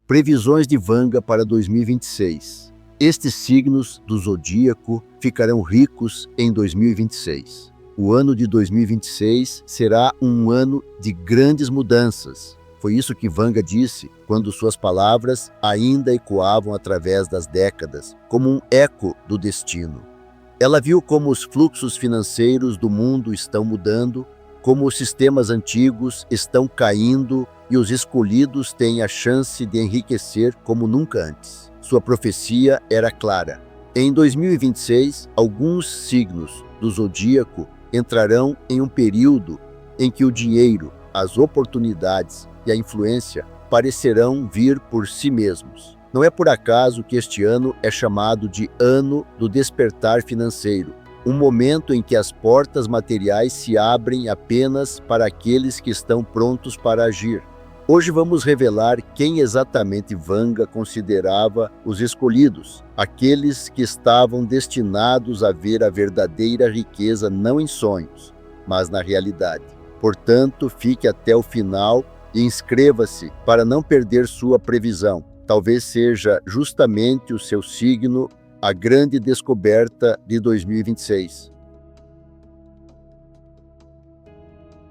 Previsões de Vanga para 2026. Estes signos do zodíaco ficarão ricos em 2026. O ano de 2026 será um ano de grandes mudanças. Foi isso que Vanga disse quando suas palavras ainda ecoavam através das décadas, como um eco do destino. Ela viu como os fluxos financeiros do mundo estão mudando, como os sistemas antigos estão caindo e os escolhidos têm a chance de enriquecer como nunca antes. Sua profecia era clara. Em 2026, alguns signos do zodíaco entrarão em um período em que o dinheiro, as oportunidades e a influência parecerão vir por si mesmos. Não é por acaso que este ano é chamado de Ano do Despertar Financeiro, um momento em que as portas materiais se abrem apenas para aqueles que estão prontos para agir. Hoje vamos revelar quem exatamente Vanga considerava os escolhidos, aqueles que estavam destinados a ver a verdadeira riqueza não em sonhos, mas na realidade. Portanto, fique até o final e inscreva-se para não perder sua previsão. Talvez seja justamente o seu signo a grande descoberta de 2026.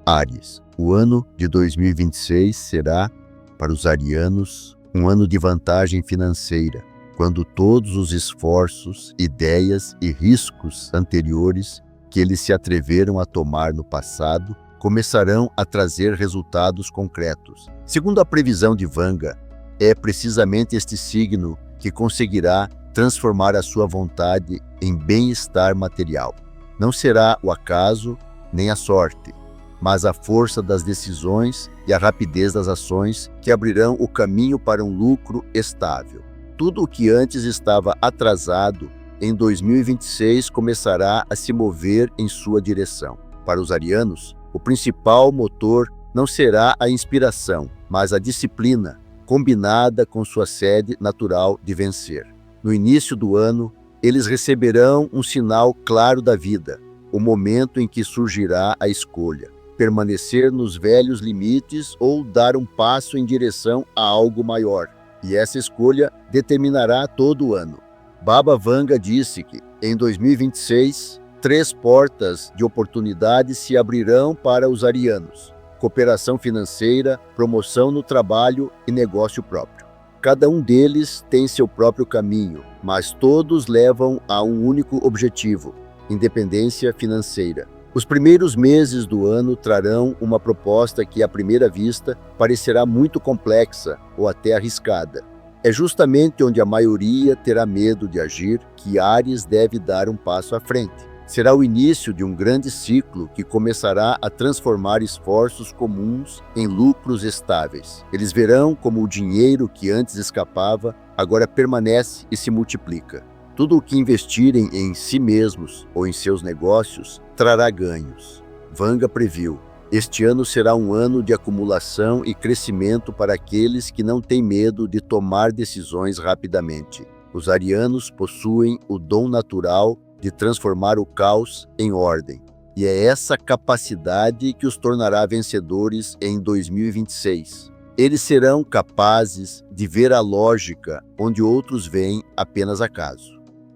Áries. O ano de 2026 será, para os arianos, um ano de vantagem financeira, quando todos os esforços, ideias e riscos anteriores que eles se atreveram a tomar no passado começarão a trazer resultados concretos. Segundo a previsão de Vanga, é precisamente este signo que conseguirá transformar a sua vontade em bem-estar material. Não será o acaso nem a sorte, mas a força das decisões e a rapidez das ações que abrirão o caminho para um lucro estável. Tudo o que antes estava atrasado, em 2026 começará a se mover em sua direção. Para os arianos, o principal motor não será a inspiração, mas a disciplina, combinada com sua sede natural de vencer. No início do ano, eles receberão um sinal claro da vida, o momento em que surgirá a escolha: permanecer nos velhos limites ou dar um passo em direção a algo maior. E essa escolha determinará todo o ano. Baba Vanga disse que, em 2026, 3 portas de oportunidade se abrirão para os arianos: cooperação financeira, promoção no trabalho e negócio próprio. Cada um deles tem seu próprio caminho, mas todos levam a um único objetivo: independência financeira. Os primeiros meses do ano trarão uma proposta que, à primeira vista, parecerá muito complexa ou até arriscada. É justamente onde a maioria terá medo de agir que Áries deve dar um passo à frente. Será o início de um grande ciclo que começará a transformar esforços comuns em lucros estáveis. Eles verão como o dinheiro que antes escapava agora permanece e se multiplica. Tudo o que investirem em si mesmos ou em seus negócios trará ganhos. Vanga previu: este ano será um ano de acumulação e crescimento para aqueles que não têm medo de tomar decisões rapidamente. Os arianos possuem o dom natural de transformar o caos em ordem. E é essa capacidade que os tornará vencedores em 2026. Eles serão capazes de ver a lógica onde outros veem apenas acaso.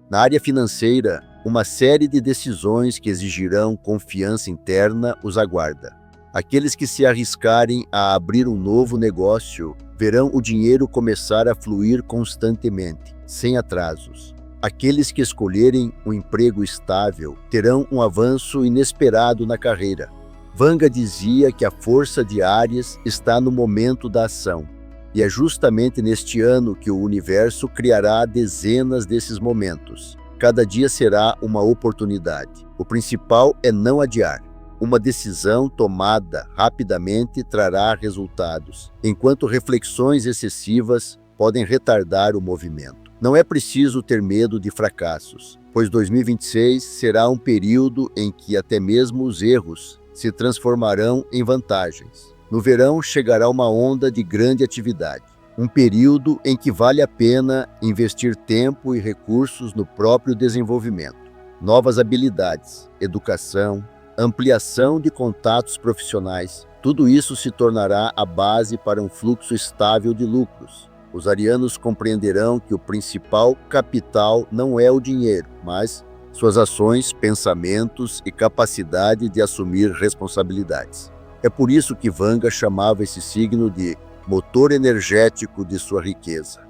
Na área financeira, uma série de decisões que exigirão confiança interna os aguarda. Aqueles que se arriscarem a abrir um novo negócio verão o dinheiro começar a fluir constantemente, sem atrasos. Aqueles que escolherem um emprego estável terão um avanço inesperado na carreira. Vanga dizia que a força de Áries está no momento da ação. E é justamente neste ano que o universo criará dezenas desses momentos. Cada dia será uma oportunidade. O principal é não adiar. Uma decisão tomada rapidamente trará resultados, enquanto reflexões excessivas podem retardar o movimento. Não é preciso ter medo de fracassos, pois 2026 será um período em que até mesmo os erros se transformarão em vantagens. No verão chegará uma onda de grande atividade, um período em que vale a pena investir tempo e recursos no próprio desenvolvimento. Novas habilidades, educação, ampliação de contatos profissionais, tudo isso se tornará a base para um fluxo estável de lucros. os arianos compreenderão que o principal capital não é o dinheiro, mas suas ações, pensamentos e capacidade de assumir responsabilidades. É por isso que Vanga chamava esse signo de motor energético de sua riqueza.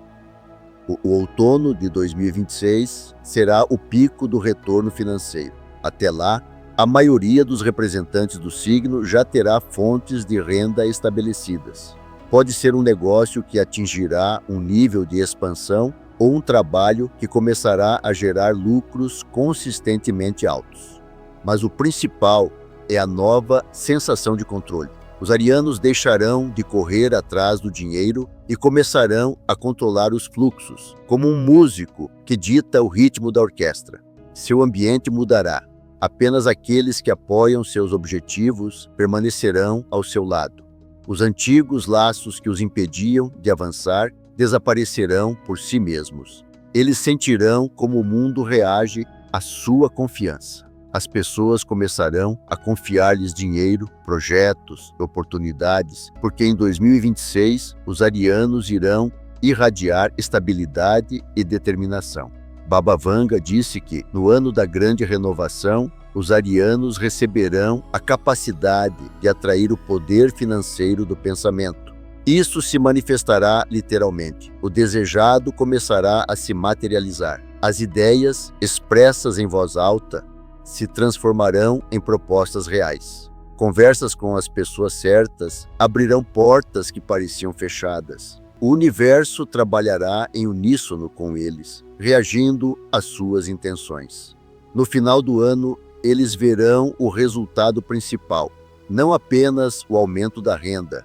O outono de 2026 será o pico do retorno financeiro. Até lá, a maioria dos representantes do signo já terá fontes de renda estabelecidas. Pode ser um negócio que atingirá um nível de expansão ou um trabalho que começará a gerar lucros consistentemente altos. Mas o principal é a nova sensação de controle. Os arianos deixarão de correr atrás do dinheiro e começarão a controlar os fluxos, como um músico que dita o ritmo da orquestra. Seu ambiente mudará. Apenas aqueles que apoiam seus objetivos permanecerão ao seu lado. Os antigos laços que os impediam de avançar desaparecerão por si mesmos. Eles sentirão como o mundo reage à sua confiança. As pessoas começarão a confiar-lhes dinheiro, projetos, oportunidades, porque em 2026 os arianos irão irradiar estabilidade e determinação. Baba Vanga disse que, no ano da grande renovação, os arianos receberão a capacidade de atrair o poder financeiro do pensamento. Isso se manifestará literalmente. O desejado começará a se materializar. As ideias, expressas em voz alta, se transformarão em propostas reais. Conversas com as pessoas certas abrirão portas que pareciam fechadas. O universo trabalhará em uníssono com eles, reagindo às suas intenções. No final do ano, eles verão o resultado principal, não apenas o aumento da renda,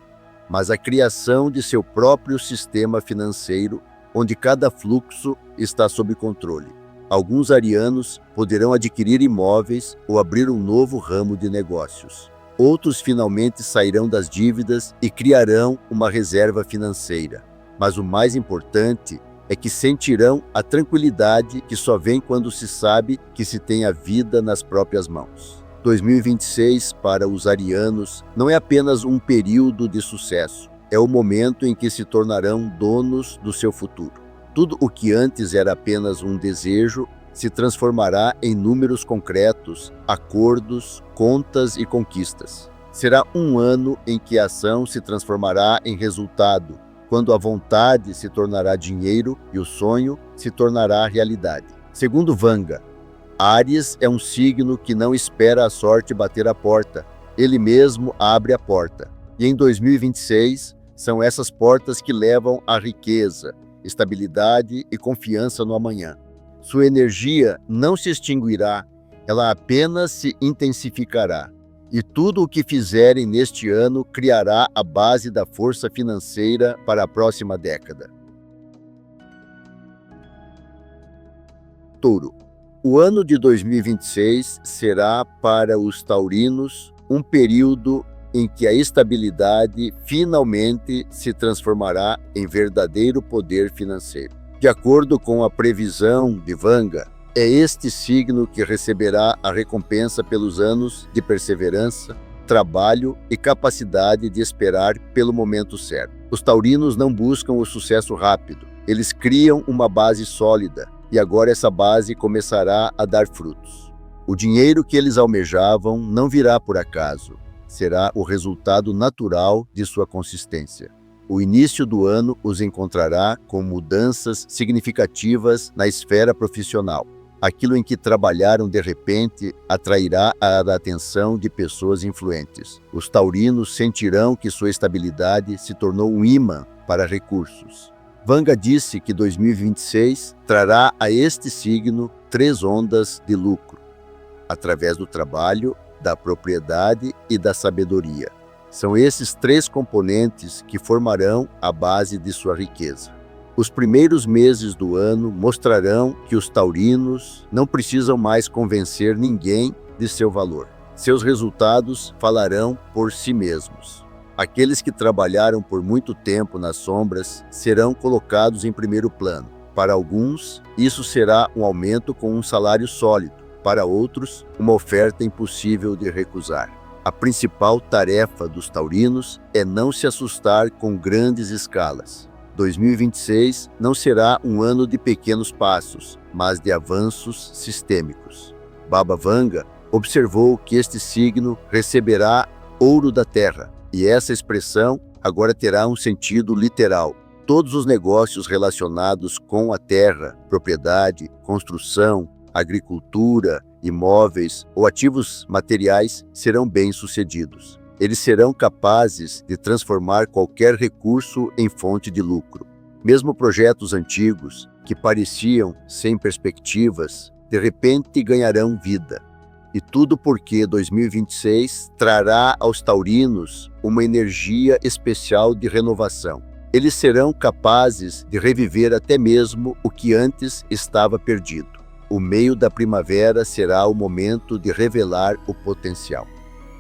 mas a criação de seu próprio sistema financeiro, onde cada fluxo está sob controle. Alguns arianos poderão adquirir imóveis ou abrir um novo ramo de negócios. Outros finalmente sairão das dívidas e criarão uma reserva financeira. Mas o mais importante é que sentirão a tranquilidade que só vem quando se sabe que se tem a vida nas próprias mãos. 2026 para os arianos não é apenas um período de sucesso, é o momento em que se tornarão donos do seu futuro. Tudo o que antes era apenas um desejo se transformará em números concretos, acordos, contas e conquistas. Será um ano em que a ação se transformará em resultado, quando a vontade se tornará dinheiro e o sonho se tornará realidade. Segundo Vanga, Áries é um signo que não espera a sorte bater a porta, ele mesmo abre a porta. E em 2026, são essas portas que levam à riqueza, estabilidade e confiança no amanhã. Sua energia não se extinguirá, ela apenas se intensificará. E tudo o que fizerem neste ano criará a base da força financeira para a próxima década. Touro. O ano de 2026 será para os taurinos um período em que a estabilidade finalmente se transformará em verdadeiro poder financeiro. De acordo com a previsão de Vanga, é este signo que receberá a recompensa pelos anos de perseverança, trabalho e capacidade de esperar pelo momento certo. Os taurinos não buscam o sucesso rápido, eles criam uma base sólida e agora essa base começará a dar frutos. O dinheiro que eles almejavam não virá por acaso, será o resultado natural de sua consistência. O início do ano os encontrará com mudanças significativas na esfera profissional. Aquilo em que trabalharam de repente atrairá a atenção de pessoas influentes. Os taurinos sentirão que sua estabilidade se tornou um imã para recursos. Vanga disse que 2026 trará a este signo 3 ondas de lucro, através do trabalho, da propriedade e da sabedoria. São esses 3 componentes que formarão a base de sua riqueza. Os primeiros meses do ano mostrarão que os taurinos não precisam mais convencer ninguém de seu valor. Seus resultados falarão por si mesmos. Aqueles que trabalharam por muito tempo nas sombras serão colocados em primeiro plano. Para alguns, isso será um aumento com um salário sólido. Para outros, uma oferta impossível de recusar. A principal tarefa dos taurinos é não se assustar com grandes escalas. 2026 não será um ano de pequenos passos, mas de avanços sistêmicos. Baba Vanga observou que este signo receberá ouro da terra, e essa expressão agora terá um sentido literal. Todos os negócios relacionados com a terra, propriedade, construção, agricultura, imóveis ou ativos materiais serão bem-sucedidos. Eles serão capazes de transformar qualquer recurso em fonte de lucro. Mesmo projetos antigos, que pareciam sem perspectivas, de repente ganharão vida. E tudo porque 2026 trará aos taurinos uma energia especial de renovação. Eles serão capazes de reviver até mesmo o que antes estava perdido. O meio da primavera será o momento de revelar o potencial.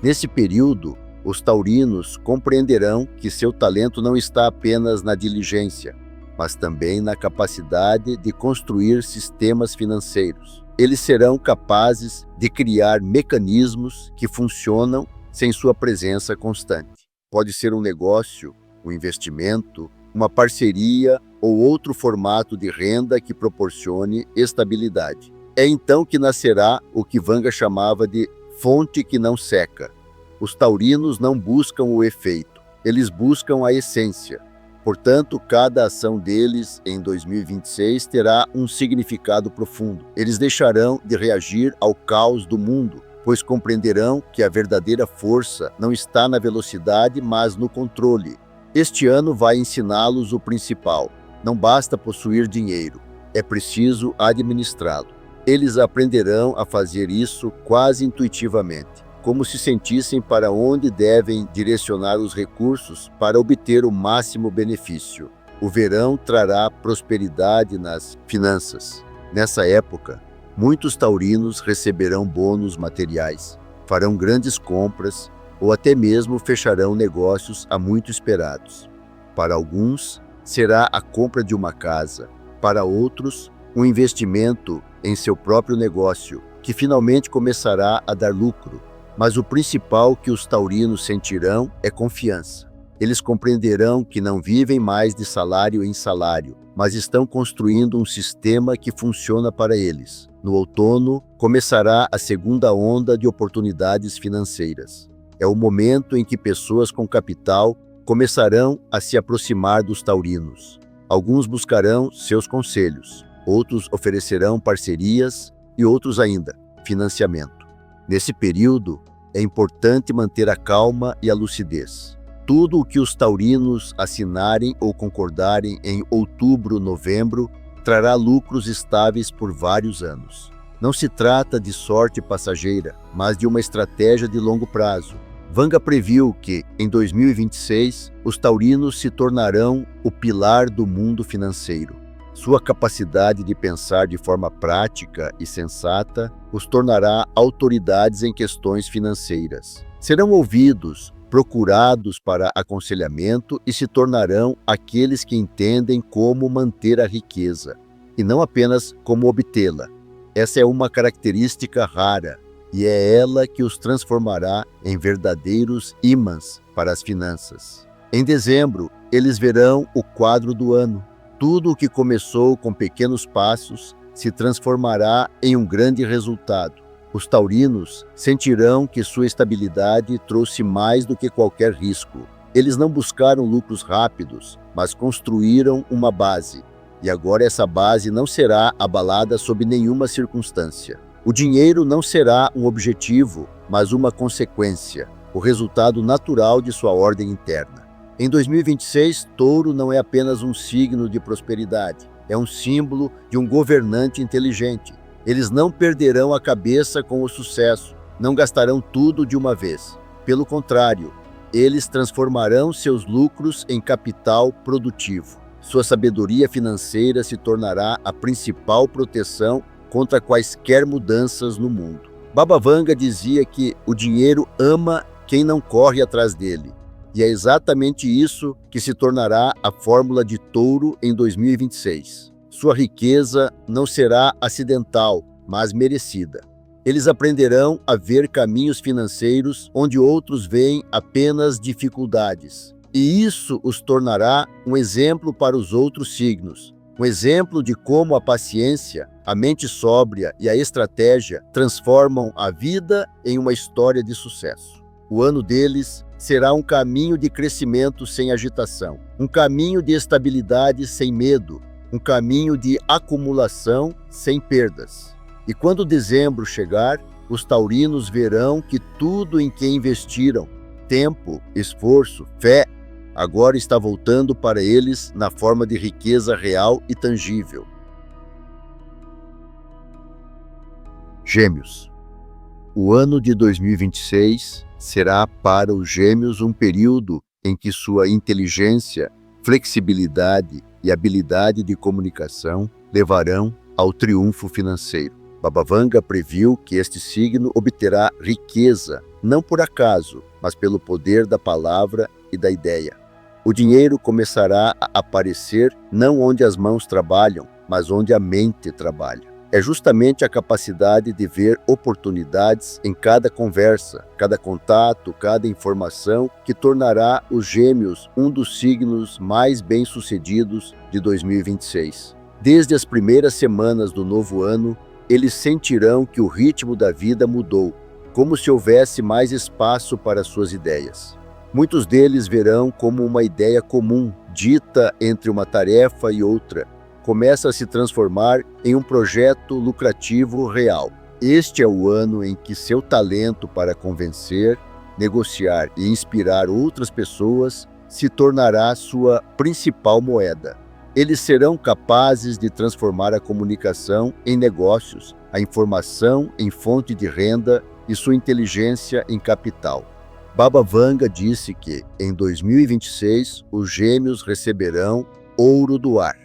Nesse período, os taurinos compreenderão que seu talento não está apenas na diligência, mas também na capacidade de construir sistemas financeiros. Eles serão capazes de criar mecanismos que funcionam sem sua presença constante. Pode ser um negócio, um investimento, uma parceria ou outro formato de renda que proporcione estabilidade. É então que nascerá o que Vanga chamava de fonte que não seca. Os taurinos não buscam o efeito, eles buscam a essência. Portanto, cada ação deles em 2026 terá um significado profundo. Eles deixarão de reagir ao caos do mundo, pois compreenderão que a verdadeira força não está na velocidade, mas no controle. Este ano vai ensiná-los o principal. Não basta possuir dinheiro, é preciso administrá-lo. Eles aprenderão a fazer isso quase intuitivamente, como se sentissem para onde devem direcionar os recursos para obter o máximo benefício. O verão trará prosperidade nas finanças. Nessa época, muitos taurinos receberão bônus materiais, farão grandes compras ou até mesmo fecharão negócios há muito esperados. Para alguns, será a compra de uma casa. Para outros, um investimento em seu próprio negócio, que finalmente começará a dar lucro. Mas o principal que os taurinos sentirão é confiança. Eles compreenderão que não vivem mais de salário em salário, mas estão construindo um sistema que funciona para eles. No outono, começará a segunda onda de oportunidades financeiras. É o momento em que pessoas com capital começarão a se aproximar dos taurinos. Alguns buscarão seus conselhos, outros oferecerão parcerias e outros ainda, financiamento. Nesse período, é importante manter a calma e a lucidez. Tudo o que os taurinos assinarem ou concordarem em outubro, novembro, trará lucros estáveis por vários anos. Não se trata de sorte passageira, mas de uma estratégia de longo prazo. Vanga previu que, em 2026, os taurinos se tornarão o pilar do mundo financeiro. Sua capacidade de pensar de forma prática e sensata os tornará autoridades em questões financeiras. Serão ouvidos, procurados para aconselhamento e se tornarão aqueles que entendem como manter a riqueza, e não apenas como obtê-la. Essa é uma característica rara, e é ela que os transformará em verdadeiros ímãs para as finanças. Em dezembro, eles verão o quadro do ano. Tudo o que começou com pequenos passos se transformará em um grande resultado. Os taurinos sentirão que sua estabilidade trouxe mais do que qualquer risco. Eles não buscaram lucros rápidos, mas construíram uma base. E agora essa base não será abalada sob nenhuma circunstância. O dinheiro não será um objetivo, mas uma consequência, o resultado natural de sua ordem interna. Em 2026, Touro não é apenas um signo de prosperidade, é um símbolo de um governante inteligente. Eles não perderão a cabeça com o sucesso, não gastarão tudo de uma vez. Pelo contrário, eles transformarão seus lucros em capital produtivo. Sua sabedoria financeira se tornará a principal proteção contra quaisquer mudanças no mundo. Baba Vanga dizia que o dinheiro ama quem não corre atrás dele. E é exatamente isso que se tornará a fórmula de Touro em 2026. Sua riqueza não será acidental, mas merecida. Eles aprenderão a ver caminhos financeiros onde outros veem apenas dificuldades. E isso os tornará um exemplo para os outros signos, um exemplo de como a paciência, a mente sóbria e a estratégia transformam a vida em uma história de sucesso. O ano deles será um caminho de crescimento sem agitação, um caminho de estabilidade sem medo, um caminho de acumulação sem perdas. E quando dezembro chegar, os taurinos verão que tudo em que investiram, tempo, esforço, fé, agora está voltando para eles na forma de riqueza real e tangível. Gêmeos. O ano de 2026 será para os Gêmeos um período em que sua inteligência, flexibilidade e habilidade de comunicação levarão ao triunfo financeiro. Baba Vanga previu que este signo obterá riqueza, não por acaso, mas pelo poder da palavra e da ideia. O dinheiro começará a aparecer não onde as mãos trabalham, mas onde a mente trabalha. É justamente a capacidade de ver oportunidades em cada conversa, cada contato, cada informação que tornará os Gêmeos um dos signos mais bem-sucedidos de 2026. Desde as primeiras semanas do novo ano, eles sentirão que o ritmo da vida mudou, como se houvesse mais espaço para suas ideias. Muitos deles verão como uma ideia comum, dita entre uma tarefa e outra, começa a se transformar em um projeto lucrativo real. Este é o ano em que seu talento para convencer, negociar e inspirar outras pessoas se tornará sua principal moeda. Eles serão capazes de transformar a comunicação em negócios, a informação em fonte de renda e sua inteligência em capital. Baba Vanga disse que, em 2026, os Gêmeos receberão ouro do ar.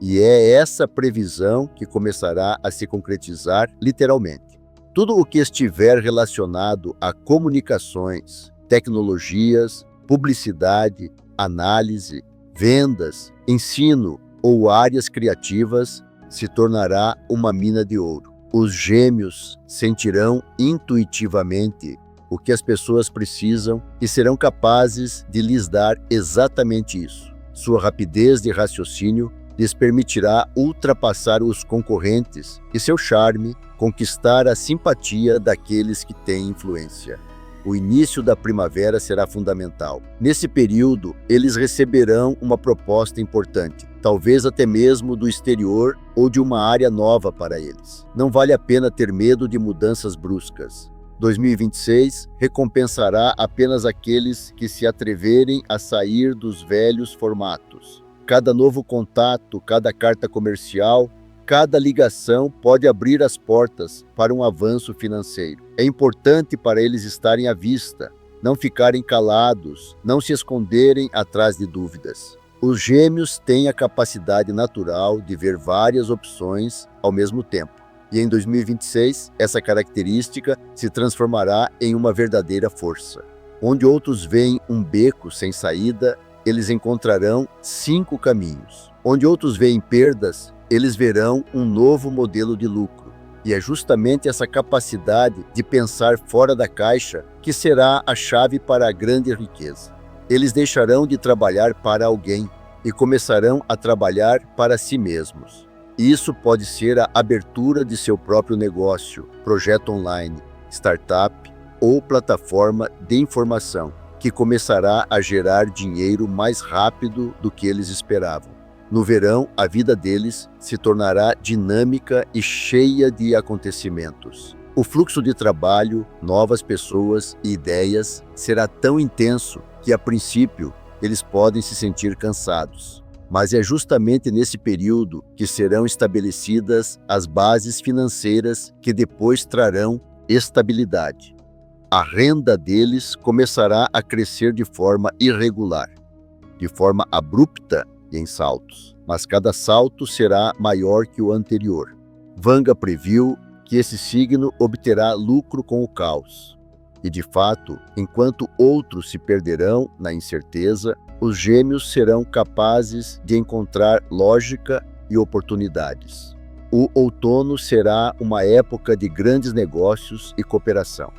E é essa previsão que começará a se concretizar literalmente. Tudo o que estiver relacionado a comunicações, tecnologias, publicidade, análise, vendas, ensino ou áreas criativas se tornará uma mina de ouro. Os Gêmeos sentirão intuitivamente o que as pessoas precisam e serão capazes de lhes dar exatamente isso. Sua rapidez de raciocínio lhes permitirá ultrapassar os concorrentes e seu charme conquistar a simpatia daqueles que têm influência. O início da primavera será fundamental. Nesse período, eles receberão uma proposta importante, talvez até mesmo do exterior ou de uma área nova para eles. Não vale a pena ter medo de mudanças bruscas. 2026 recompensará apenas aqueles que se atreverem a sair dos velhos formatos. Cada novo contato, cada carta comercial, cada ligação pode abrir as portas para um avanço financeiro. É importante para eles estarem à vista, não ficarem calados, não se esconderem atrás de dúvidas. Os Gêmeos têm a capacidade natural de ver várias opções ao mesmo tempo. E em 2026, essa característica se transformará em uma verdadeira força. Onde outros veem um beco sem saída, eles encontrarão 5 caminhos. Onde outros veem perdas, eles verão um novo modelo de lucro. E é justamente essa capacidade de pensar fora da caixa que será a chave para a grande riqueza. Eles deixarão de trabalhar para alguém e começarão a trabalhar para si mesmos. Isso pode ser a abertura de seu próprio negócio, projeto online, startup ou plataforma de informação, que começará a gerar dinheiro mais rápido do que eles esperavam. No verão, a vida deles se tornará dinâmica e cheia de acontecimentos. O fluxo de trabalho, novas pessoas e ideias será tão intenso que, a princípio, eles podem se sentir cansados. Mas é justamente nesse período que serão estabelecidas as bases financeiras que depois trarão estabilidade. A renda deles começará a crescer de forma irregular, de forma abrupta e em saltos, mas cada salto será maior que o anterior. Vanga previu que esse signo obterá lucro com o caos. E de fato, enquanto outros se perderão na incerteza, os Gêmeos serão capazes de encontrar lógica e oportunidades. O outono será uma época de grandes negócios e cooperação.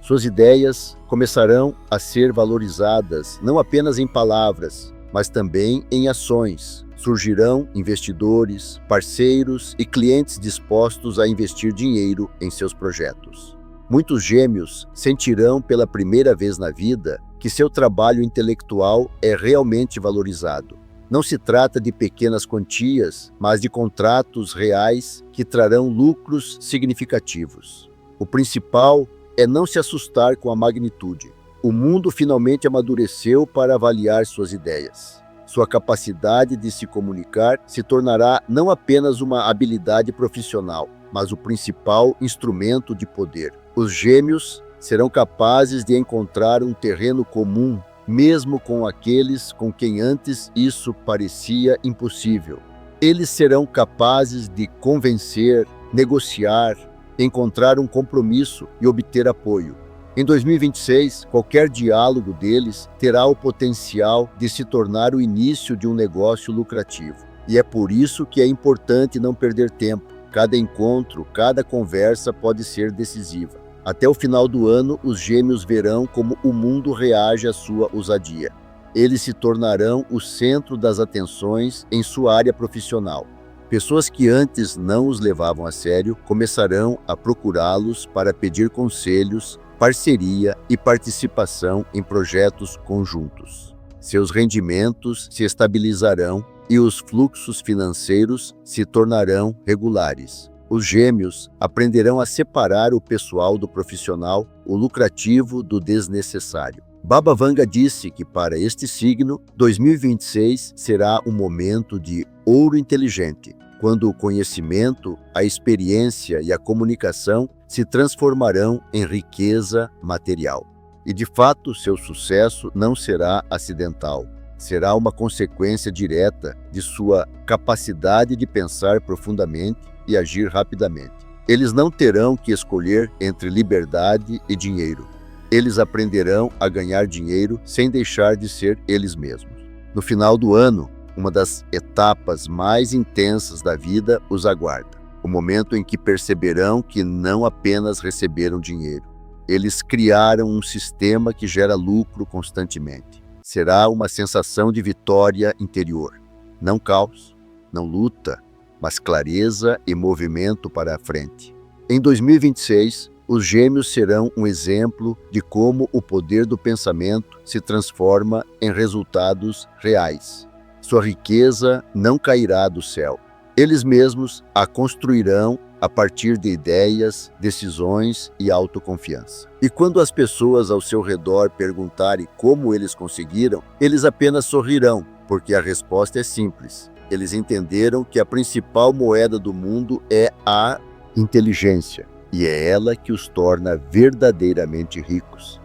Suas ideias começarão a ser valorizadas não apenas em palavras, mas também em ações. Surgirão investidores, parceiros e clientes dispostos a investir dinheiro em seus projetos. Muitos gêmeos sentirão pela primeira vez na vida que seu trabalho intelectual é realmente valorizado. Não se trata de pequenas quantias, mas de contratos reais que trarão lucros significativos. O principal é não se assustar com a magnitude. O mundo finalmente amadureceu para avaliar suas ideias. Sua capacidade de se comunicar se tornará não apenas uma habilidade profissional, mas o principal instrumento de poder. Os gêmeos serão capazes de encontrar um terreno comum, mesmo com aqueles com quem antes isso parecia impossível. Eles serão capazes de convencer, negociar, encontrar um compromisso e obter apoio. Em 2026, qualquer diálogo deles terá o potencial de se tornar o início de um negócio lucrativo. E é por isso que é importante não perder tempo. Cada encontro, cada conversa pode ser decisiva. Até o final do ano, os gêmeos verão como o mundo reage à sua ousadia. Eles se tornarão o centro das atenções em sua área profissional. Pessoas que antes não os levavam a sério começarão a procurá-los para pedir conselhos, parceria e participação em projetos conjuntos. Seus rendimentos se estabilizarão e os fluxos financeiros se tornarão regulares. Os gêmeos aprenderão a separar o pessoal do profissional, o lucrativo do desnecessário. Baba Vanga disse que para este signo, 2026 será um momento de ouro inteligente, quando o conhecimento, a experiência e a comunicação se transformarão em riqueza material. E de fato, seu sucesso não será acidental. Será uma consequência direta de sua capacidade de pensar profundamente e agir rapidamente. Eles não terão que escolher entre liberdade e dinheiro. Eles aprenderão a ganhar dinheiro sem deixar de ser eles mesmos. No final do ano, uma das etapas mais intensas da vida os aguarda. O momento em que perceberão que não apenas receberam dinheiro. Eles criaram um sistema que gera lucro constantemente. Será uma sensação de vitória interior. Não caos, não luta, mas clareza e movimento para a frente. Em 2026, os gêmeos serão um exemplo de como o poder do pensamento se transforma em resultados reais. Sua riqueza não cairá do céu. Eles mesmos a construirão a partir de ideias, decisões e autoconfiança. E quando as pessoas ao seu redor perguntarem como eles conseguiram, eles apenas sorrirão, porque a resposta é simples. Eles entenderam que a principal moeda do mundo é a inteligência, e é ela que os torna verdadeiramente ricos.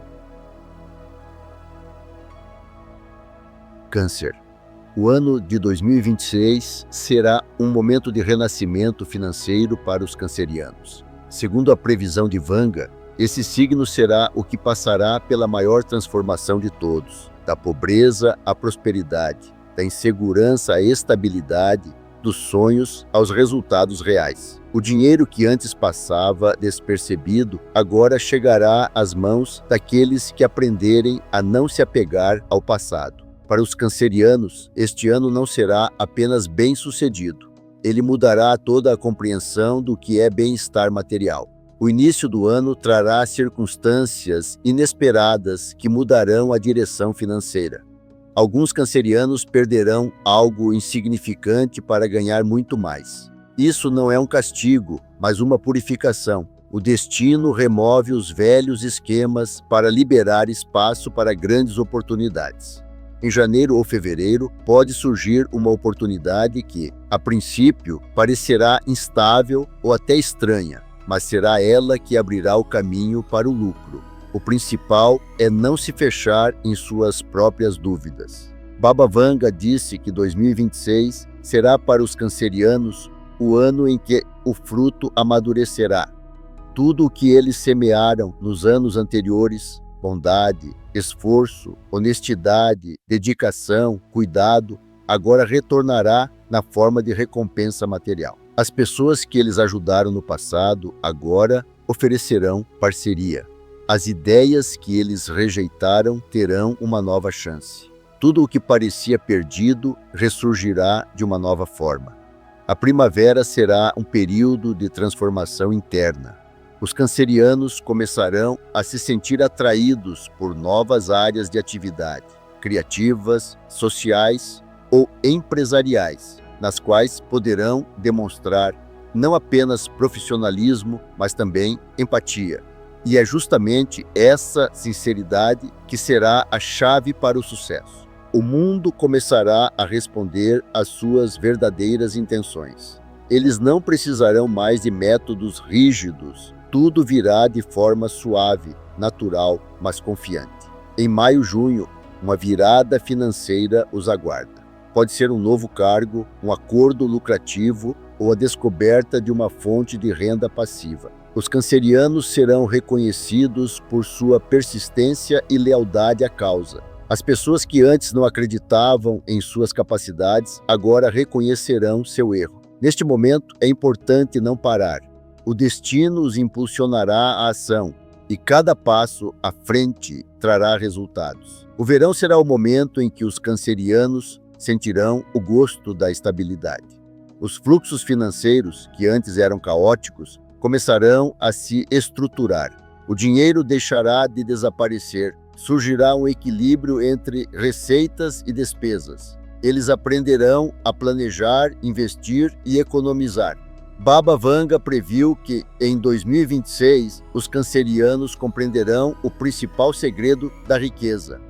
Câncer. O ano de 2026 será um momento de renascimento financeiro para os cancerianos. Segundo a previsão de Vanga, esse signo será o que passará pela maior transformação de todos, da pobreza à prosperidade, da insegurança à estabilidade, dos sonhos aos resultados reais. O dinheiro que antes passava despercebido agora chegará às mãos daqueles que aprenderem a não se apegar ao passado. Para os cancerianos, este ano não será apenas bem-sucedido. Ele mudará toda a compreensão do que é bem-estar material. O início do ano trará circunstâncias inesperadas que mudarão a direção financeira. Alguns cancerianos perderão algo insignificante para ganhar muito mais. Isso não é um castigo, mas uma purificação. O destino remove os velhos esquemas para liberar espaço para grandes oportunidades. Em janeiro ou fevereiro, pode surgir uma oportunidade que, a princípio, parecerá instável ou até estranha, mas será ela que abrirá o caminho para o lucro. O principal é não se fechar em suas próprias dúvidas. Baba Vanga disse que 2026 será para os cancerianos o ano em que o fruto amadurecerá. Tudo o que eles semearam nos anos anteriores, bondade, esforço, honestidade, dedicação, cuidado, agora retornará na forma de recompensa material. As pessoas que eles ajudaram no passado agora oferecerão parceria. As ideias que eles rejeitaram terão uma nova chance. Tudo o que parecia perdido ressurgirá de uma nova forma. A primavera será um período de transformação interna. Os cancerianos começarão a se sentir atraídos por novas áreas de atividade, criativas, sociais ou empresariais, nas quais poderão demonstrar não apenas profissionalismo, mas também empatia. E é justamente essa sinceridade que será a chave para o sucesso. O mundo começará a responder às suas verdadeiras intenções. Eles não precisarão mais de métodos rígidos. Tudo virá de forma suave, natural, mas confiante. Em maio, junho, uma virada financeira os aguarda. Pode ser um novo cargo, um acordo lucrativo ou a descoberta de uma fonte de renda passiva. Os cancerianos serão reconhecidos por sua persistência e lealdade à causa. As pessoas que antes não acreditavam em suas capacidades agora reconhecerão seu erro. Neste momento, é importante não parar. O destino os impulsionará à ação e cada passo à frente trará resultados. O verão será o momento em que os cancerianos sentirão o gosto da estabilidade. Os fluxos financeiros, que antes eram caóticos, começarão a se estruturar. O dinheiro deixará de desaparecer. Surgirá um equilíbrio entre receitas e despesas. Eles aprenderão a planejar, investir e economizar. Baba Vanga previu que, em 2026, os cancerianos compreenderão o principal segredo da riqueza.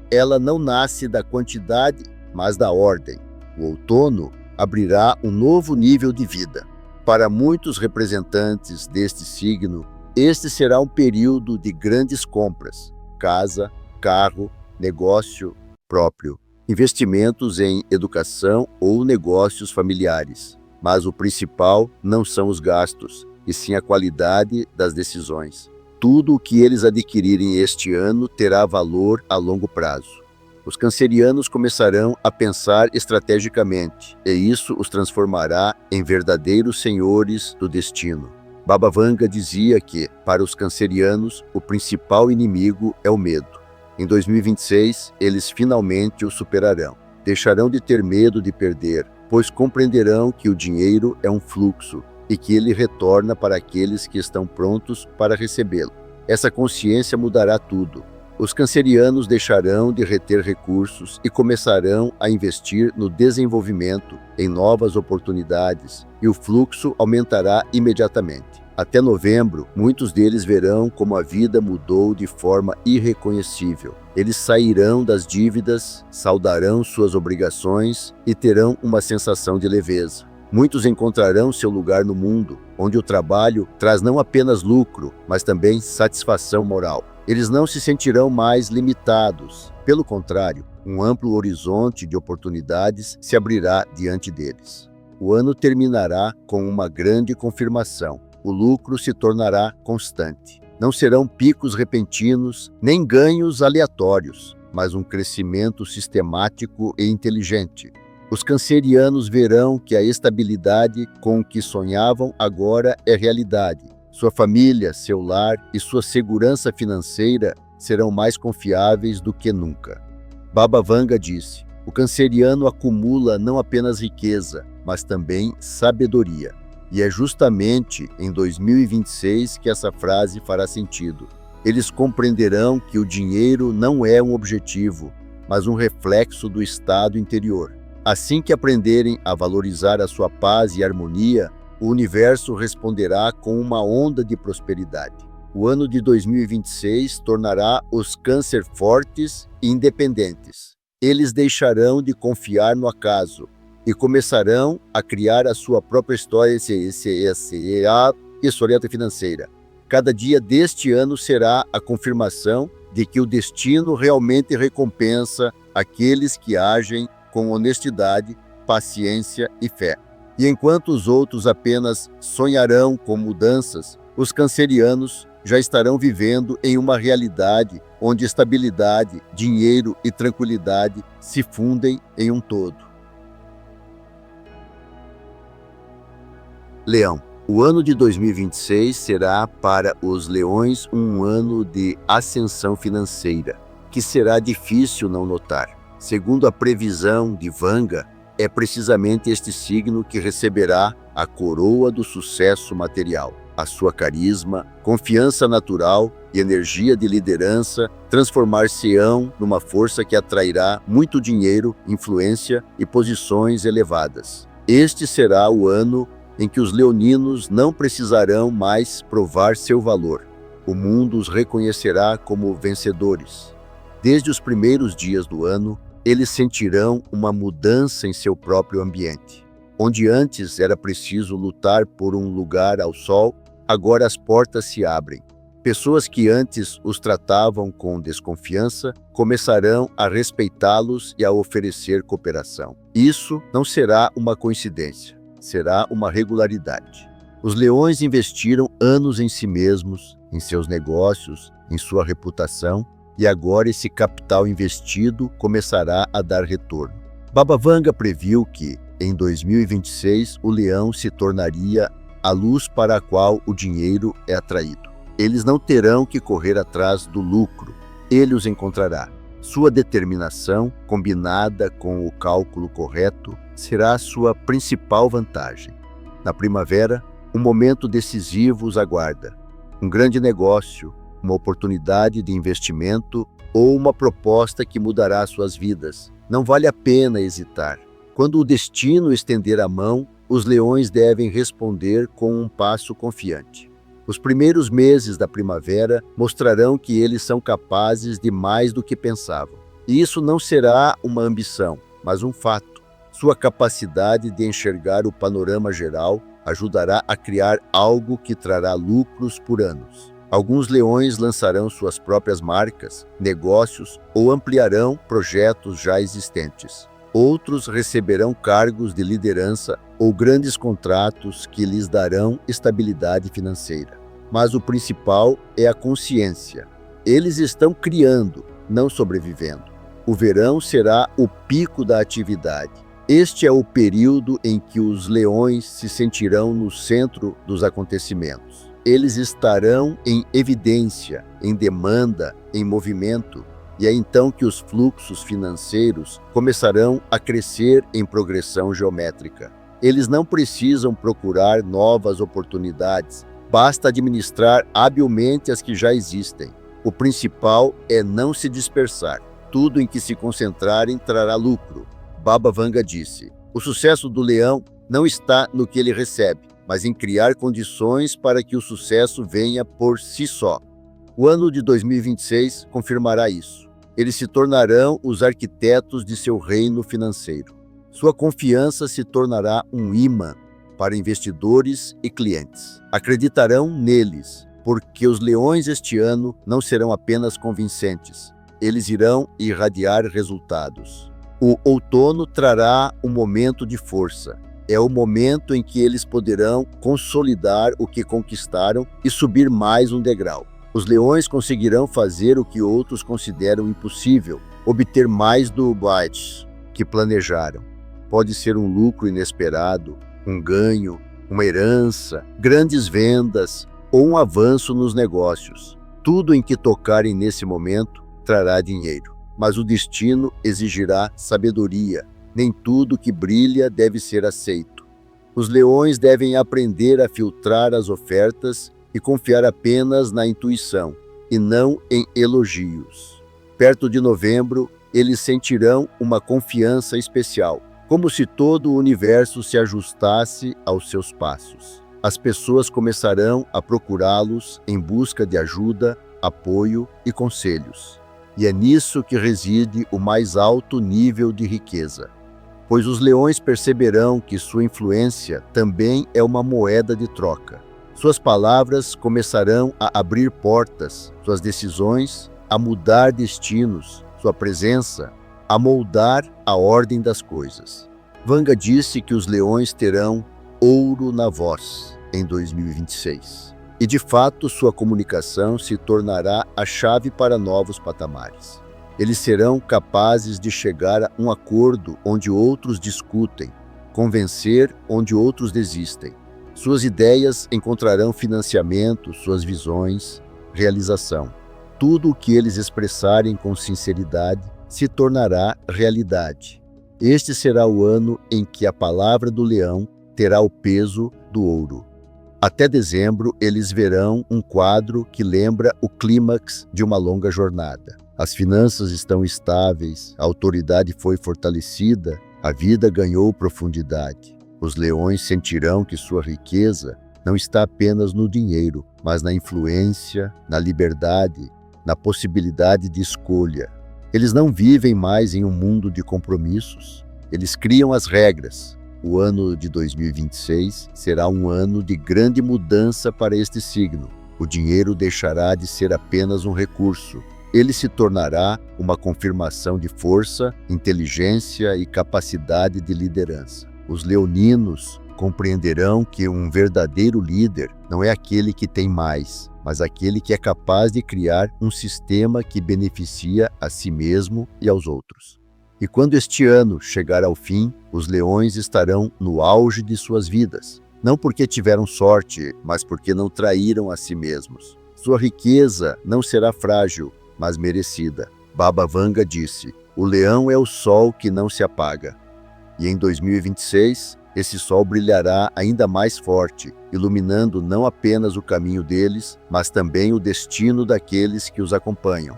Ela não nasce da quantidade, mas da ordem. O outono abrirá um novo nível de vida. Para muitos representantes deste signo, este será um período de grandes compras: casa, carro, negócio próprio, investimentos em educação ou negócios familiares. Mas o principal não são os gastos, e sim a qualidade das decisões. Tudo o que eles adquirirem este ano terá valor a longo prazo. Os cancerianos começarão a pensar estrategicamente, e isso os transformará em verdadeiros senhores do destino. Baba Vanga dizia que, para os cancerianos, o principal inimigo é o medo. Em 2026, eles finalmente o superarão. Deixarão de ter medo de perder, pois compreenderão que o dinheiro é um fluxo e que ele retorna para aqueles que estão prontos para recebê-lo. Essa consciência mudará tudo. Os cancerianos deixarão de reter recursos e começarão a investir no desenvolvimento, em novas oportunidades, e o fluxo aumentará imediatamente. Até novembro, muitos deles verão como a vida mudou de forma irreconhecível. Eles sairão das dívidas, saudarão suas obrigações e terão uma sensação de leveza. Muitos encontrarão seu lugar no mundo, onde o trabalho traz não apenas lucro, mas também satisfação moral. Eles não se sentirão mais limitados. Pelo contrário, um amplo horizonte de oportunidades se abrirá diante deles. O ano terminará com uma grande confirmação. O lucro se tornará constante. Não serão picos repentinos, nem ganhos aleatórios, mas um crescimento sistemático e inteligente. Os cancerianos verão que a estabilidade com que sonhavam agora é realidade. Sua família, seu lar e sua segurança financeira serão mais confiáveis do que nunca. Baba Vanga disse: o canceriano acumula não apenas riqueza, mas também sabedoria. E é justamente em 2026 que essa frase fará sentido. Eles compreenderão que o dinheiro não é um objetivo, mas um reflexo do estado interior. Assim que aprenderem a valorizar a sua paz e harmonia, o universo responderá com uma onda de prosperidade. O ano de 2026 tornará os câncer fortes e independentes. Eles deixarão de confiar no acaso e começarão a criar a sua própria história financeira. Cada dia deste ano será a confirmação de que o destino realmente recompensa aqueles que agem com honestidade, paciência e fé. E enquanto os outros apenas sonharão com mudanças, os cancerianos já estarão vivendo em uma realidade onde estabilidade, dinheiro e tranquilidade se fundem em um todo. Leão, O ano de 2026 será para os leões um ano de ascensão financeira, que será difícil não notar. Segundo a previsão de Vanga, é precisamente este signo que receberá a coroa do sucesso material. A sua carisma, confiança natural e energia de liderança transformar-se-ão numa força que atrairá muito dinheiro, influência e posições elevadas. Este será o ano em que os leoninos não precisarão mais provar seu valor. O mundo os reconhecerá como vencedores. Desde os primeiros dias do ano, eles sentirão uma mudança em seu próprio ambiente. Onde antes era preciso lutar por um lugar ao sol, agora as portas se abrem. Pessoas que antes os tratavam com desconfiança começarão a respeitá-los e a oferecer cooperação. Isso não será uma coincidência, será uma regularidade. Os leões investiram anos em si mesmos, em seus negócios, em sua reputação, e agora esse capital investido começará a dar retorno. Baba Vanga previu que, em 2026, o leão se tornaria a luz para a qual o dinheiro é atraído. Eles não terão que correr atrás do lucro, ele os encontrará. Sua determinação, combinada com o cálculo correto, será a sua principal vantagem. Na primavera, um momento decisivo os aguarda. Um grande negócio, uma oportunidade de investimento ou uma proposta que mudará suas vidas. Não vale a pena hesitar. Quando o destino estender a mão, os leões devem responder com um passo confiante. Os primeiros meses da primavera mostrarão que eles são capazes de mais do que pensavam. E isso não será uma ambição, mas um fato. Sua capacidade de enxergar o panorama geral ajudará a criar algo que trará lucros por anos. Alguns leões lançarão suas próprias marcas, negócios ou ampliarão projetos já existentes. Outros receberão cargos de liderança ou grandes contratos que lhes darão estabilidade financeira. Mas o principal é a consciência. Eles estão criando, não sobrevivendo. O verão será o pico da atividade. Este é o período em que os leões se sentirão no centro dos acontecimentos. Eles estarão em evidência, em demanda, em movimento, e é então que os fluxos financeiros começarão a crescer em progressão geométrica. Eles não precisam procurar novas oportunidades, basta administrar habilmente as que já existem. O principal é não se dispersar. Tudo em que se concentrarem trará lucro. Baba Vanga disse: o sucesso do leão não está no que ele recebe, mas em criar condições para que o sucesso venha por si só. O ano de 2026 confirmará isso. Eles se tornarão os arquitetos de seu reino financeiro. Sua confiança se tornará um imã para investidores e clientes. Acreditarão neles, porque os leões este ano não serão apenas convincentes. Eles irão irradiar resultados. O outono trará um momento de força. É o momento em que eles poderão consolidar o que conquistaram e subir mais um degrau. Os leões conseguirão fazer o que outros consideram impossível, obter mais do budget que planejaram. Pode ser um lucro inesperado, um ganho, uma herança, grandes vendas ou um avanço nos negócios. Tudo em que tocarem nesse momento trará dinheiro, mas o destino exigirá sabedoria. Nem tudo que brilha deve ser aceito. Os leões devem aprender a filtrar as ofertas e confiar apenas na intuição, e não em elogios. Perto de novembro, eles sentirão uma confiança especial, como se todo o universo se ajustasse aos seus passos. As pessoas começarão a procurá-los em busca de ajuda, apoio e conselhos. E é nisso que reside o mais alto nível de riqueza. Pois os leões perceberão que sua influência também é uma moeda de troca. Suas palavras começarão a abrir portas, suas decisões a mudar destinos, sua presença a moldar a ordem das coisas. Vanga disse que os leões terão ouro na voz em 2026. E de fato sua comunicação se tornará a chave para novos patamares. Eles serão capazes de chegar a um acordo onde outros discutem, convencer onde outros desistem. Suas ideias encontrarão financiamento, suas visões, realização. Tudo o que eles expressarem com sinceridade se tornará realidade. Este será o ano em que a palavra do leão terá o peso do ouro. Até dezembro, eles verão um quadro que lembra o clímax de uma longa jornada. As finanças estão estáveis, a autoridade foi fortalecida, a vida ganhou profundidade. Os leões sentirão que sua riqueza não está apenas no dinheiro, mas na influência, na liberdade, na possibilidade de escolha. Eles não vivem mais em um mundo de compromissos. Eles criam as regras. O ano de 2026 será um ano de grande mudança para este signo. O dinheiro deixará de ser apenas um recurso. Ele se tornará uma confirmação de força, inteligência e capacidade de liderança. Os leoninos compreenderão que um verdadeiro líder não é aquele que tem mais, mas aquele que é capaz de criar um sistema que beneficia a si mesmo e aos outros. E quando este ano chegar ao fim, os leões estarão no auge de suas vidas, não porque tiveram sorte, mas porque não traíram a si mesmos. Sua riqueza não será frágil, mas merecida. Baba Vanga disse: "O leão é o sol que não se apaga." E em 2026, esse sol brilhará ainda mais forte, iluminando não apenas o caminho deles, mas também o destino daqueles que os acompanham.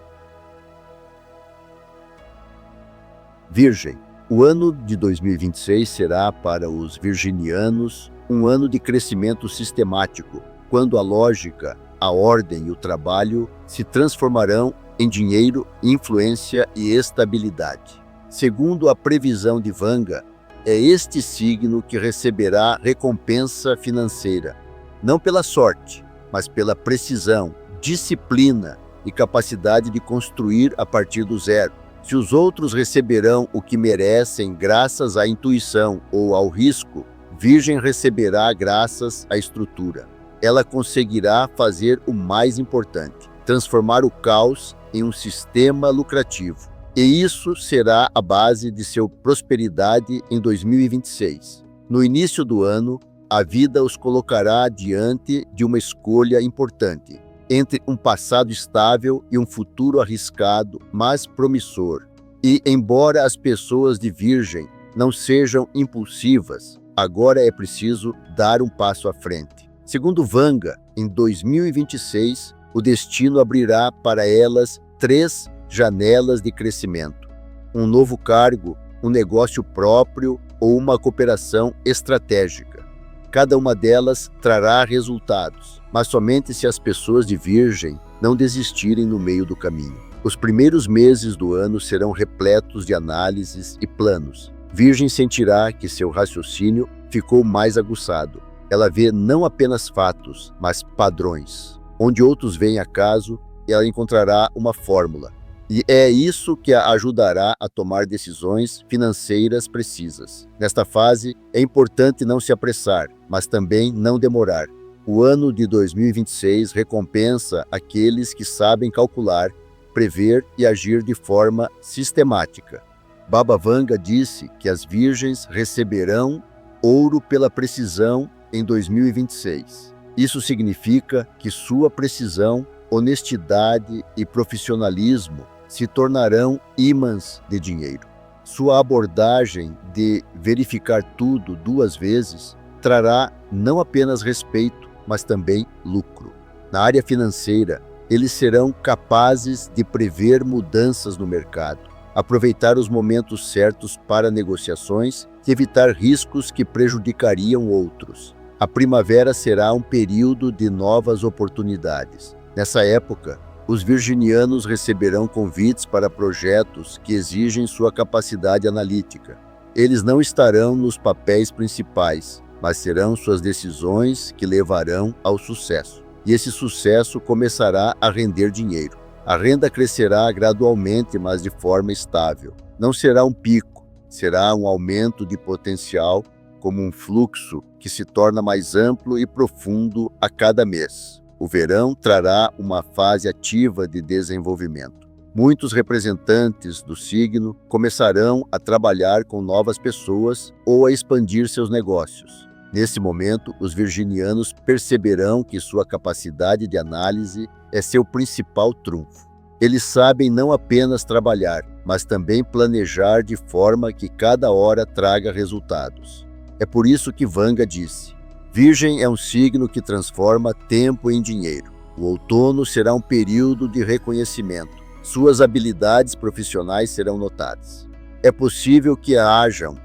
Virgem. O ano de 2026 será para os virginianos um ano de crescimento sistemático, quando a lógica, a ordem e o trabalho se transformarão em dinheiro, influência e estabilidade. Segundo a previsão de Vanga, é este signo que receberá recompensa financeira, não pela sorte, mas pela precisão, disciplina e capacidade de construir a partir do zero. Se os outros receberão o que merecem graças à intuição ou ao risco, Virgem receberá graças à estrutura. Ela conseguirá fazer o mais importante: transformar o caos em um sistema lucrativo. E isso será a base de sua prosperidade em 2026. No início do ano, a vida os colocará diante de uma escolha importante, entre um passado estável e um futuro arriscado, mas promissor. E, embora as pessoas de Virgem não sejam impulsivas, agora é preciso dar um passo à frente. Segundo Vanga, em 2026, o destino abrirá para elas 3 janelas de crescimento: um novo cargo, um negócio próprio ou uma cooperação estratégica. Cada uma delas trará resultados, mas somente se as pessoas de Virgem não desistirem no meio do caminho. Os primeiros meses do ano serão repletos de análises e planos. Virgem sentirá que seu raciocínio ficou mais aguçado. Ela vê não apenas fatos, mas padrões. Onde outros veem acaso, ela encontrará uma fórmula. E é isso que a ajudará a tomar decisões financeiras precisas. Nesta fase, é importante não se apressar, mas também não demorar. O ano de 2026 recompensa aqueles que sabem calcular, prever e agir de forma sistemática. Baba Vanga disse que as virgens receberão ouro pela precisão em 2026. Isso significa que sua precisão, honestidade e profissionalismo se tornarão ímãs de dinheiro. Sua abordagem de verificar tudo 2 vezes trará não apenas respeito, mas também lucro. Na área financeira, eles serão capazes de prever mudanças no mercado, aproveitar os momentos certos para negociações e evitar riscos que prejudicariam outros. A primavera será um período de novas oportunidades. Nessa época, os virginianos receberão convites para projetos que exigem sua capacidade analítica. Eles não estarão nos papéis principais, mas serão suas decisões que levarão ao sucesso. E esse sucesso começará a render dinheiro. A renda crescerá gradualmente, mas de forma estável. Não será um pico, será um aumento de potencial, como um fluxo que se torna mais amplo e profundo a cada mês. O verão trará uma fase ativa de desenvolvimento. Muitos representantes do signo começarão a trabalhar com novas pessoas ou a expandir seus negócios. Nesse momento, os virginianos perceberão que sua capacidade de análise é seu principal trunfo. Eles sabem não apenas trabalhar, mas também planejar de forma que cada hora traga resultados. É por isso que Vanga disse: Virgem é um signo que transforma tempo em dinheiro. O outono será um período de reconhecimento. Suas habilidades profissionais serão notadas. É possível que haja um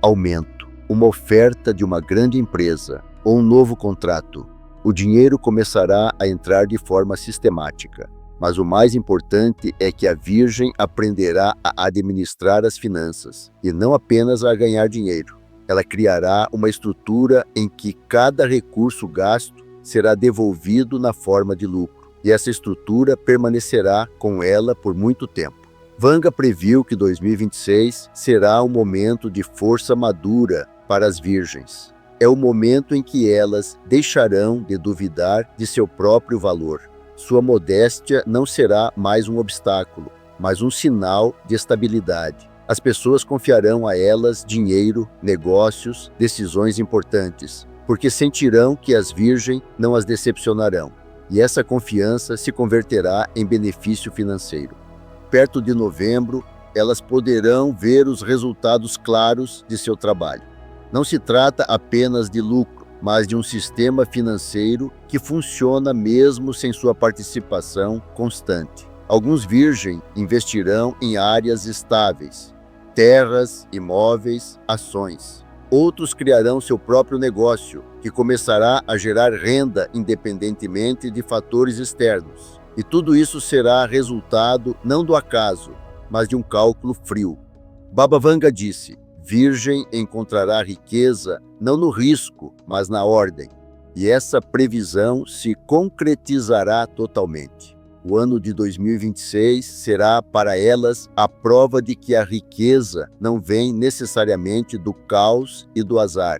aumento, uma oferta de uma grande empresa ou um novo contrato. O dinheiro começará a entrar de forma sistemática. Mas o mais importante é que a Virgem aprenderá a administrar as finanças e não apenas a ganhar dinheiro. Ela criará uma estrutura em que cada recurso gasto será devolvido na forma de lucro, e essa estrutura permanecerá com ela por muito tempo. Vanga previu que 2026 será um momento de força madura para as virgens. É o momento em que elas deixarão de duvidar de seu próprio valor. Sua modéstia não será mais um obstáculo, mas um sinal de estabilidade. As pessoas confiarão a elas dinheiro, negócios, decisões importantes, porque sentirão que as virgens não as decepcionarão, e essa confiança se converterá em benefício financeiro. Perto de novembro, elas poderão ver os resultados claros de seu trabalho. Não se trata apenas de lucro, mas de um sistema financeiro que funciona mesmo sem sua participação constante. Alguns virgens investirão em áreas estáveis, terras, imóveis, ações. Outros criarão seu próprio negócio, que começará a gerar renda independentemente de fatores externos. E tudo isso será resultado não do acaso, mas de um cálculo frio. Baba Vanga disse: Virgem encontrará riqueza não no risco, mas na ordem. E essa previsão se concretizará totalmente. O ano de 2026 será para elas a prova de que a riqueza não vem necessariamente do caos e do azar.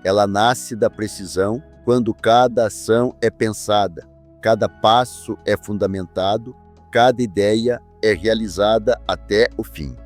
Ela nasce da precisão quando cada ação é pensada, cada passo é fundamentado, cada ideia é realizada até o fim.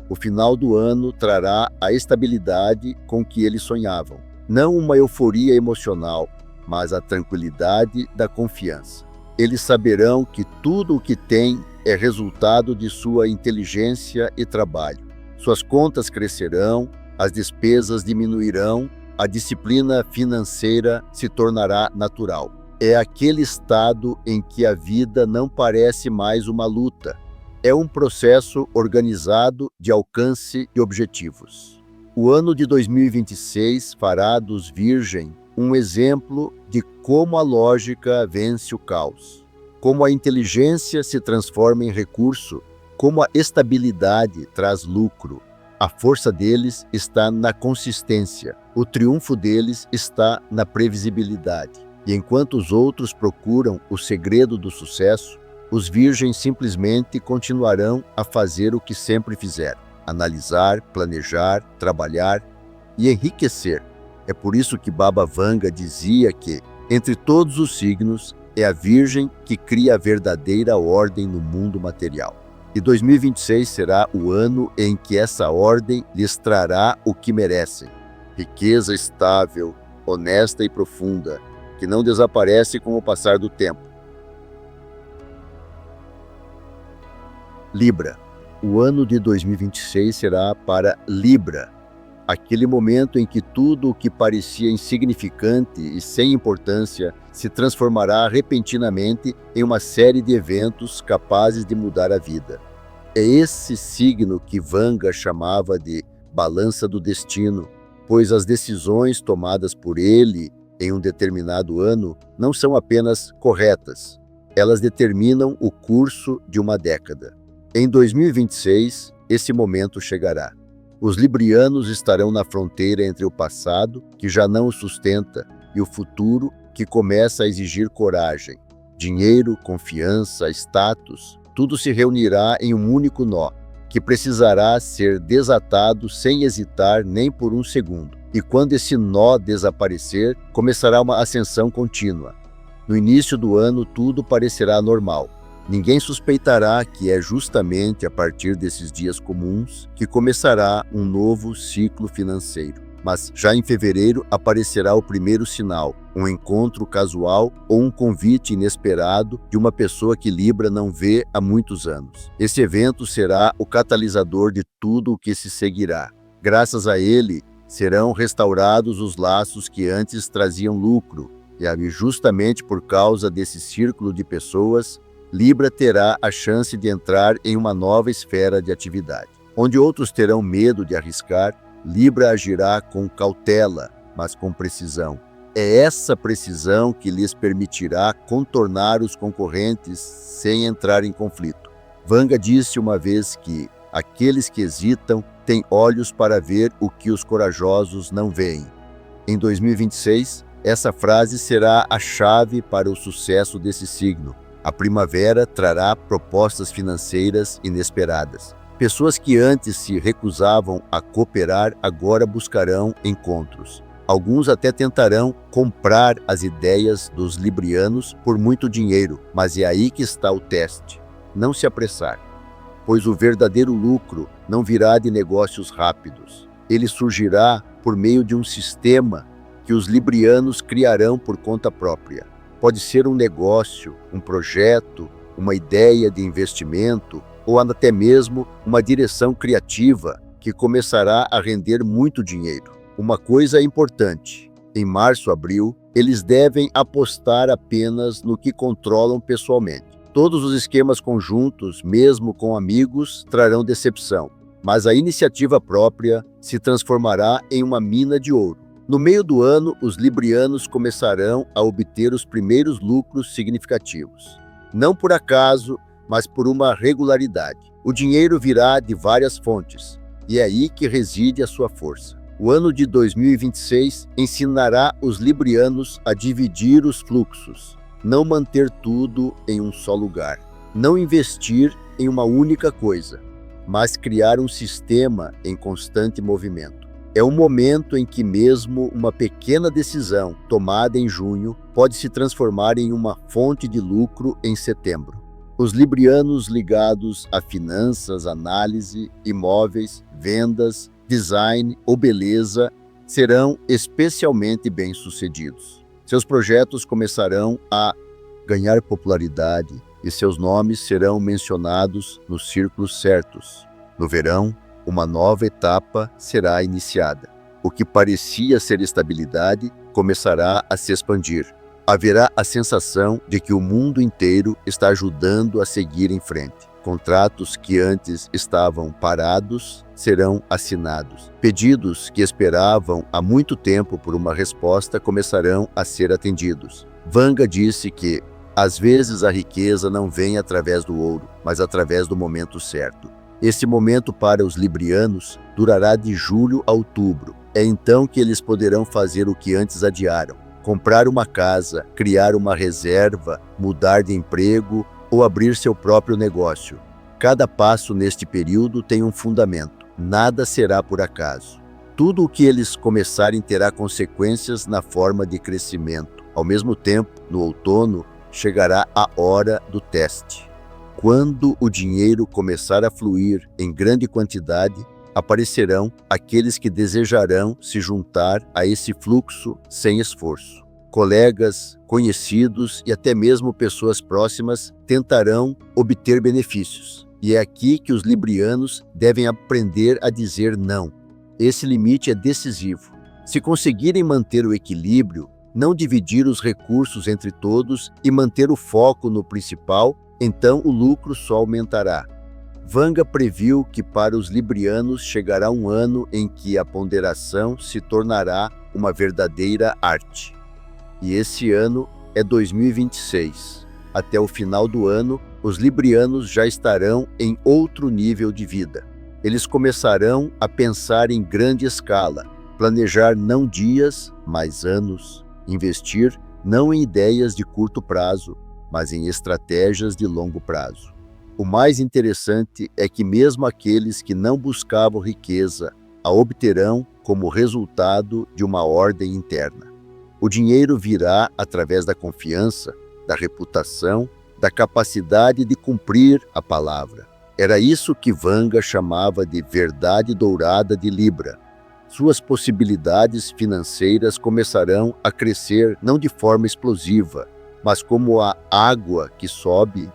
O final do ano trará a estabilidade com que eles sonhavam. Não uma euforia emocional, mas a tranquilidade da confiança. Eles saberão que tudo o que têm é resultado de sua inteligência e trabalho. Suas contas crescerão, as despesas diminuirão, a disciplina financeira se tornará natural. É aquele estado em que a vida não parece mais uma luta. É um processo organizado de alcance de objetivos. O ano de 2026 fará dos Virgem um exemplo de como a lógica vence o caos, como a inteligência se transforma em recurso, como a estabilidade traz lucro. A força deles está na consistência, o triunfo deles está na previsibilidade. E enquanto os outros procuram o segredo do sucesso, os virgens simplesmente continuarão a fazer o que sempre fizeram: analisar, planejar, trabalhar e enriquecer. É por isso que Baba Vanga dizia que, entre todos os signos, é a Virgem que cria a verdadeira ordem no mundo material. E 2026 será o ano em que essa ordem lhes trará o que merecem: riqueza estável, honesta e profunda, que não desaparece com o passar do tempo. Libra. O ano de 2026 será para Libra, aquele momento em que tudo o que parecia insignificante e sem importância se transformará repentinamente em uma série de eventos capazes de mudar a vida. É esse signo que Vanga chamava de balança do destino, pois as decisões tomadas por ele em um determinado ano não são apenas corretas, elas determinam o curso de uma década. Em 2026, esse momento chegará. Os librianos estarão na fronteira entre o passado, que já não os sustenta, e o futuro, que começa a exigir coragem. Dinheiro, confiança, status, tudo se reunirá em um único nó, que precisará ser desatado sem hesitar nem por um segundo. E quando esse nó desaparecer, começará uma ascensão contínua. No início do ano, tudo parecerá normal. Ninguém suspeitará que é justamente a partir desses dias comuns que começará um novo ciclo financeiro. mas já em fevereiro aparecerá o primeiro sinal, um encontro casual ou um convite inesperado de uma pessoa que Libra não vê há muitos anos. Esse evento será o catalisador de tudo o que se seguirá. Graças a ele, serão restaurados os laços que antes traziam lucro, e justamente por causa desse círculo de pessoas, Libra terá a chance de entrar em uma nova esfera de atividade. Onde outros terão medo de arriscar, Libra agirá com cautela, mas com precisão. É essa precisão que lhes permitirá contornar os concorrentes sem entrar em conflito. Vanga disse uma vez que aqueles que hesitam têm olhos para ver o que os corajosos não veem. Em 2026, essa frase será a chave para o sucesso desse signo. A primavera trará propostas financeiras inesperadas. Pessoas que antes se recusavam a cooperar agora buscarão encontros. Alguns até tentarão comprar as ideias dos librianos por muito dinheiro, mas é aí que está o teste. Não se apressar, pois o verdadeiro lucro não virá de negócios rápidos. Ele surgirá por meio de um sistema que os librianos criarão por conta própria. Pode ser um negócio, um projeto, uma ideia de investimento ou até mesmo uma direção criativa que começará a render muito dinheiro. Uma coisa é importante: em março, abril, eles devem apostar apenas no que controlam pessoalmente. Todos os esquemas conjuntos, mesmo com amigos, trarão decepção, mas a iniciativa própria se transformará em uma mina de ouro. No meio do ano, os librianos começarão a obter os primeiros lucros significativos. Não por acaso, mas por uma regularidade. O dinheiro virá de várias fontes, e é aí que reside a sua força. O ano de 2026 ensinará os librianos a dividir os fluxos, não manter tudo em um só lugar, não investir em uma única coisa, mas criar um sistema em constante movimento. É um momento em que mesmo uma pequena decisão tomada em junho pode se transformar em uma fonte de lucro em setembro. Os librianos ligados a finanças, análise, imóveis, vendas, design ou beleza serão especialmente bem-sucedidos. Seus projetos começarão a ganhar popularidade e seus nomes serão mencionados nos círculos certos. No verão, uma nova etapa será iniciada. O que parecia ser estabilidade começará a se expandir. Haverá a sensação de que o mundo inteiro está ajudando a seguir em frente. Contratos que antes estavam parados serão assinados. Pedidos que esperavam há muito tempo por uma resposta começarão a ser atendidos. Vanga disse que, às vezes, a riqueza não vem através do ouro, mas através do momento certo. Esse momento para os librianos durará de julho a outubro. É então que eles poderão fazer o que antes adiaram: comprar uma casa, criar uma reserva, mudar de emprego ou abrir seu próprio negócio. Cada passo neste período tem um fundamento. Nada será por acaso. Tudo o que eles começarem terá consequências na forma de crescimento. Ao mesmo tempo, no outono, chegará a hora do teste. Quando o dinheiro começar a fluir em grande quantidade, aparecerão aqueles que desejarão se juntar a esse fluxo sem esforço. Colegas, conhecidos e até mesmo pessoas próximas tentarão obter benefícios. E é aqui que os librianos devem aprender a dizer não. Esse limite é decisivo. Se conseguirem manter o equilíbrio, não dividir os recursos entre todos e manter o foco no principal, então o lucro só aumentará. Vanga previu que para os librianos chegará um ano em que a ponderação se tornará uma verdadeira arte. E esse ano é 2026. Até o final do ano, os librianos já estarão em outro nível de vida. Eles começarão a pensar em grande escala, planejar não dias, mas anos, investir não em ideias de curto prazo, mas em estratégias de longo prazo. O mais interessante é que mesmo aqueles que não buscavam riqueza a obterão como resultado de uma ordem interna. O dinheiro virá através da confiança, da reputação, da capacidade de cumprir a palavra. Era isso que Vanga chamava de verdade dourada de Libra. suas possibilidades financeiras começarão a crescer não de forma explosiva, mas como a água que sobe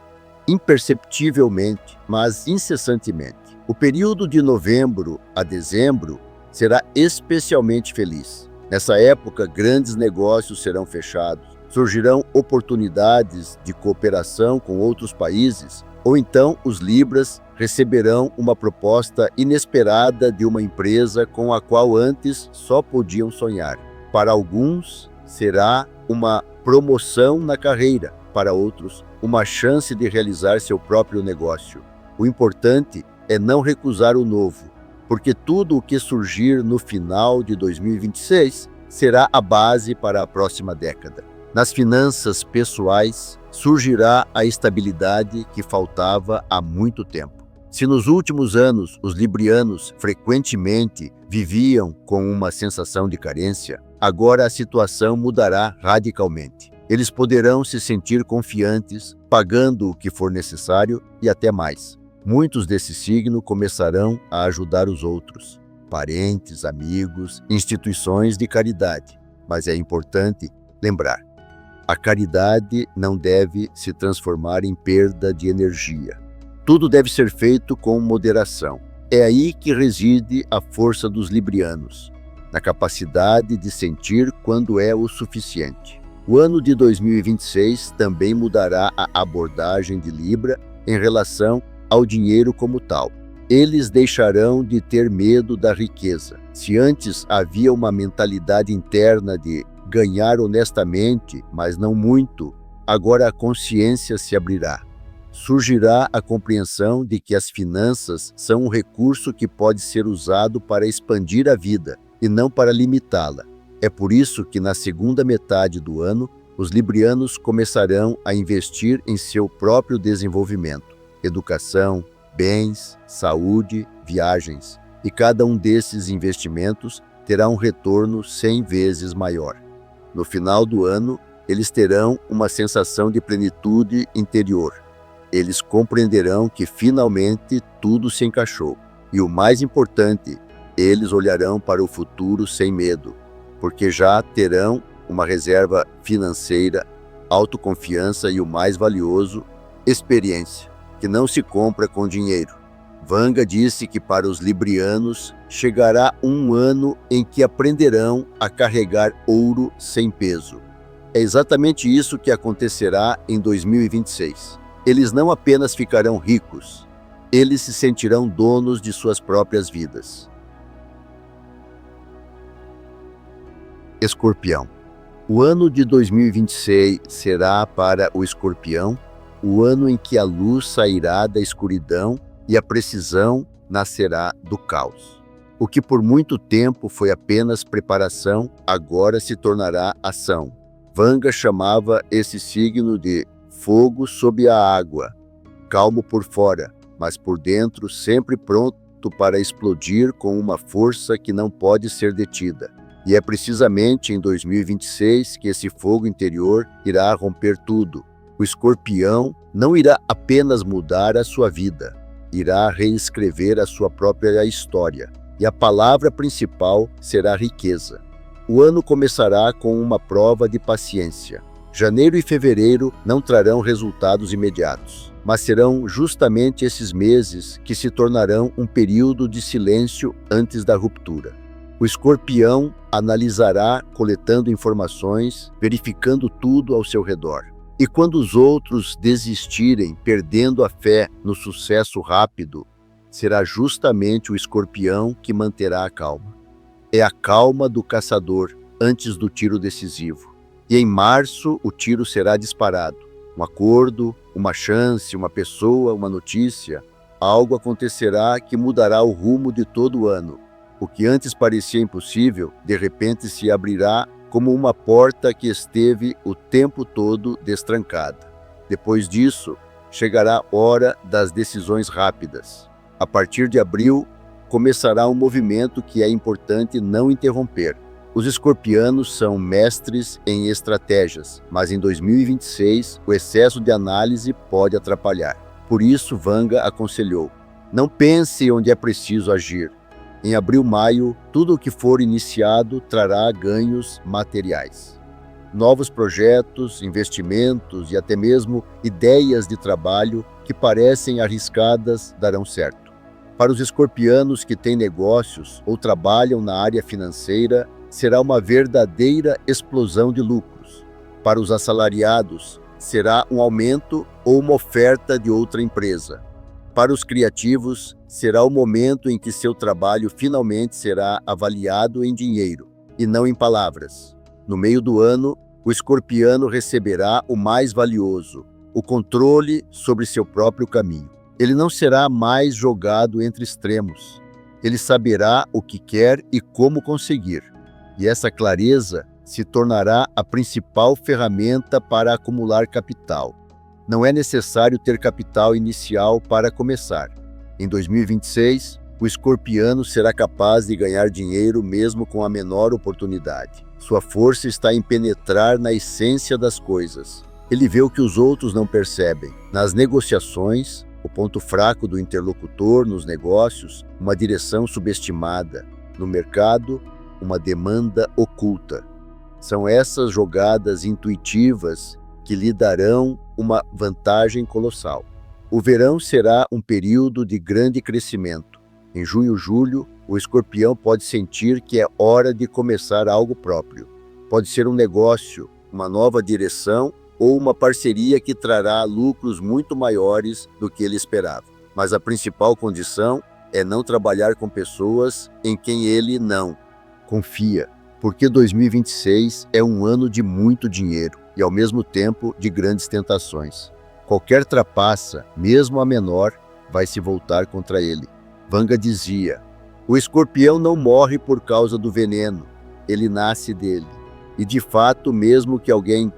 imperceptivelmente, mas incessantemente. O período de novembro a dezembro será especialmente feliz. Nessa época, grandes negócios serão fechados, surgirão oportunidades de cooperação com outros países, ou então os Libras receberão uma proposta inesperada de uma empresa com a qual antes só podiam sonhar. Para alguns, será uma promoção na carreira, para outros, uma chance de realizar seu próprio negócio. O importante é não recusar o novo, porque tudo o que surgir no final de 2026 será a base para a próxima década. Nas finanças pessoais, surgirá a estabilidade que faltava há muito tempo. Se nos últimos anos os librianos frequentemente viviam com uma sensação de carência, agora a situação mudará radicalmente. Eles poderão se sentir confiantes, pagando o que for necessário e até mais. Muitos desse signo começarão a ajudar os outros, parentes, amigos, instituições de caridade. Mas é importante lembrar: a caridade não deve se transformar em perda de energia. Tudo deve ser feito com moderação. É aí que reside a força dos librianos, na capacidade de sentir quando é o suficiente. O ano de 2026 também mudará a abordagem de Libra em relação ao dinheiro como tal. Eles deixarão de ter medo da riqueza. Se antes havia uma mentalidade interna de ganhar honestamente, mas não muito, agora a consciência se abrirá. Surgirá a compreensão de que as finanças são um recurso que pode ser usado para expandir a vida e não para limitá-la. É por isso que na segunda metade do ano, os librianos começarão a investir em seu próprio desenvolvimento, educação, bens, saúde, viagens, e cada um desses investimentos terá um retorno 100 vezes maior. No final do ano, eles terão uma sensação de plenitude interior. Eles compreenderão que finalmente tudo se encaixou. E o mais importante, eles olharão para o futuro sem medo, porque já terão uma reserva financeira, autoconfiança e o mais valioso, experiência, que não se compra com dinheiro. Vanga disse que para os librianos chegará um ano em que aprenderão a carregar ouro sem peso. É exatamente isso que acontecerá em 2026. Eles não apenas ficarão ricos, eles se sentirão donos de suas próprias vidas. Escorpião. O ano de 2026 será para o Escorpião o ano em que a luz sairá da escuridão e a precisão nascerá do caos. O que por muito tempo foi apenas preparação, agora se tornará ação. Vanga chamava esse signo de fogo sob a água, calmo por fora, mas por dentro sempre pronto para explodir com uma força que não pode ser detida. E é precisamente em 2026 que esse fogo interior irá romper tudo. O Escorpião não irá apenas mudar a sua vida, irá reescrever a sua própria história. E a palavra principal será riqueza. O ano começará com uma prova de paciência. Janeiro e fevereiro não trarão resultados imediatos, mas serão justamente esses meses que se tornarão um período de silêncio antes da ruptura. O Escorpião analisará, coletando informações, verificando tudo ao seu redor. E quando os outros desistirem, perdendo a fé no sucesso rápido, será justamente o Escorpião que manterá a calma. É a calma do caçador antes do tiro decisivo. E em março o tiro será disparado. Um acordo, uma chance, uma pessoa, uma notícia. Algo acontecerá que mudará o rumo de todo o ano. O que antes parecia impossível, de repente se abrirá como uma porta que esteve o tempo todo destrancada. Depois disso, chegará a hora das decisões rápidas. A partir de abril, começará um movimento que é importante não interromper. Os escorpianos são mestres em estratégias, mas em 2026 o excesso de análise pode atrapalhar. Por isso, Vanga aconselhou: não pense onde é preciso agir. Em abril, maio, tudo o que for iniciado trará ganhos materiais. Novos projetos, investimentos e até mesmo ideias de trabalho que parecem arriscadas darão certo. Para os escorpianos que têm negócios ou trabalham na área financeira, será uma verdadeira explosão de lucros. Para os assalariados, será um aumento ou uma oferta de outra empresa. Para os criativos, será o momento em que seu trabalho finalmente será avaliado em dinheiro, e não em palavras. No meio do ano, o escorpiano receberá o mais valioso, o controle sobre seu próprio caminho. Ele não será mais jogado entre extremos. Ele saberá o que quer e como conseguir. E essa clareza se tornará a principal ferramenta para acumular capital. Não é necessário ter capital inicial para começar. Em 2026, o escorpiano será capaz de ganhar dinheiro mesmo com a menor oportunidade. Sua força está em penetrar na essência das coisas. Ele vê o que os outros não percebem. Nas negociações, o ponto fraco do interlocutor nos negócios, uma direção subestimada. No mercado, uma demanda oculta. São essas jogadas intuitivas que lhe darão uma vantagem colossal. O verão será um período de grande crescimento. Em junho e julho, o escorpião pode sentir que é hora de começar algo próprio. Pode ser um negócio, uma nova direção ou uma parceria que trará lucros muito maiores do que ele esperava. Mas a principal condição é não trabalhar com pessoas em quem ele não confia, porque 2026 é um ano de muito dinheiro e, ao mesmo tempo, de grandes tentações. Qualquer trapaça, mesmo a menor, vai se voltar contra ele. Vanga dizia: o escorpião não morre por causa do veneno, ele nasce dele. E, de fato, mesmo que alguém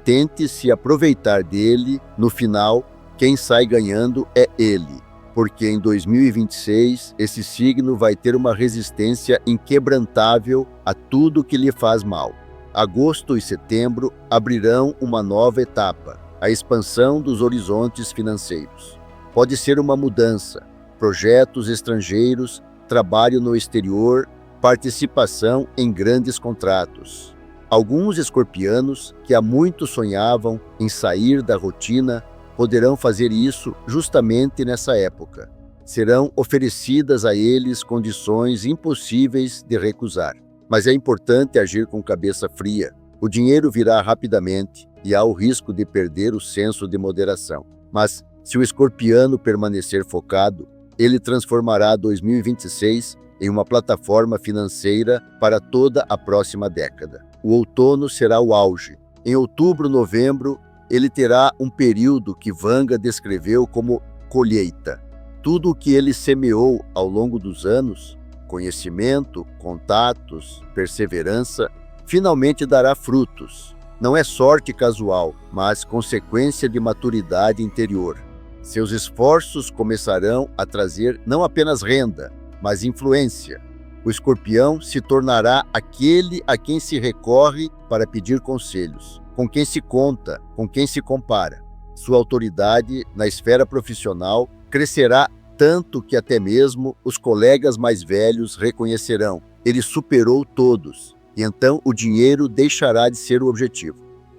tente se aproveitar dele, no final, quem sai ganhando é ele. Porque em 2026, esse signo vai ter uma resistência inquebrantável a tudo que lhe faz mal. Agosto e setembro abrirão uma nova etapa, a expansão dos horizontes financeiros. Pode ser uma mudança, projetos estrangeiros, trabalho no exterior, participação em grandes contratos. Alguns escorpianos que há muito sonhavam em sair da rotina poderão fazer isso justamente nessa época. Serão oferecidas a eles condições impossíveis de recusar. Mas é importante agir com cabeça fria. O dinheiro virá rapidamente e há o risco de perder o senso de moderação. Mas, se o escorpiano permanecer focado, ele transformará 2026 em uma plataforma financeira para toda a próxima década. O outono será o auge. Em outubro, novembro, ele terá um período que Vanga descreveu como colheita. Tudo o que ele semeou ao longo dos anos, conhecimento, contatos, perseverança, finalmente dará frutos. Não é sorte casual, mas consequência de maturidade interior. Seus esforços começarão a trazer não apenas renda, mas influência. O escorpião se tornará aquele a quem se recorre para pedir conselhos, com quem se conta, com quem se compara. Sua autoridade na esfera profissional crescerá tanto que até mesmo os colegas mais velhos reconhecerão. Ele superou todos, e então o dinheiro deixará de ser o objetivo.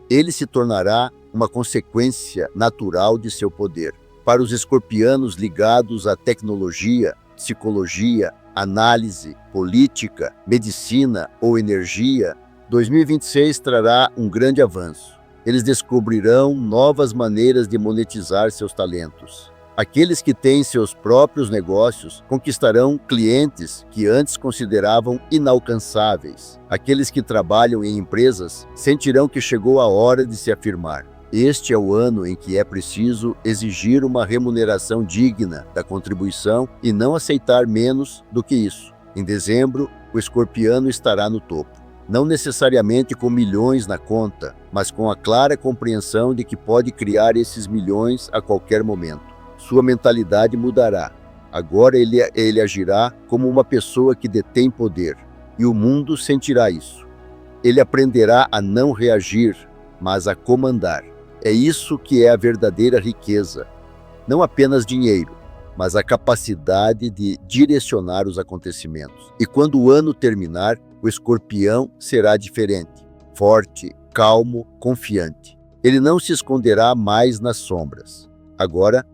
Ele se tornará uma consequência natural de seu poder. Para os escorpianos ligados à tecnologia, psicologia, análise, política, medicina ou energia, 2026 trará um grande avanço. Eles descobrirão novas maneiras de monetizar seus talentos. Aqueles que têm seus próprios negócios conquistarão clientes que antes consideravam inalcançáveis. Aqueles que trabalham em empresas sentirão que chegou a hora de se afirmar. Este é o ano em que é preciso exigir uma remuneração digna da contribuição e não aceitar menos do que isso. Em dezembro, o escorpiano estará no topo. Não necessariamente com milhões na conta, mas com a clara compreensão de que pode criar esses milhões a qualquer momento. Sua mentalidade mudará. Agora ele agirá como uma pessoa que detém poder, e o mundo sentirá isso. Ele aprenderá a não reagir, mas a comandar. É isso que é a verdadeira riqueza. Não apenas dinheiro, mas a capacidade de direcionar os acontecimentos. E quando o ano terminar, o Escorpião será diferente, forte, calmo, confiante. Ele não se esconderá mais nas sombras. Agora,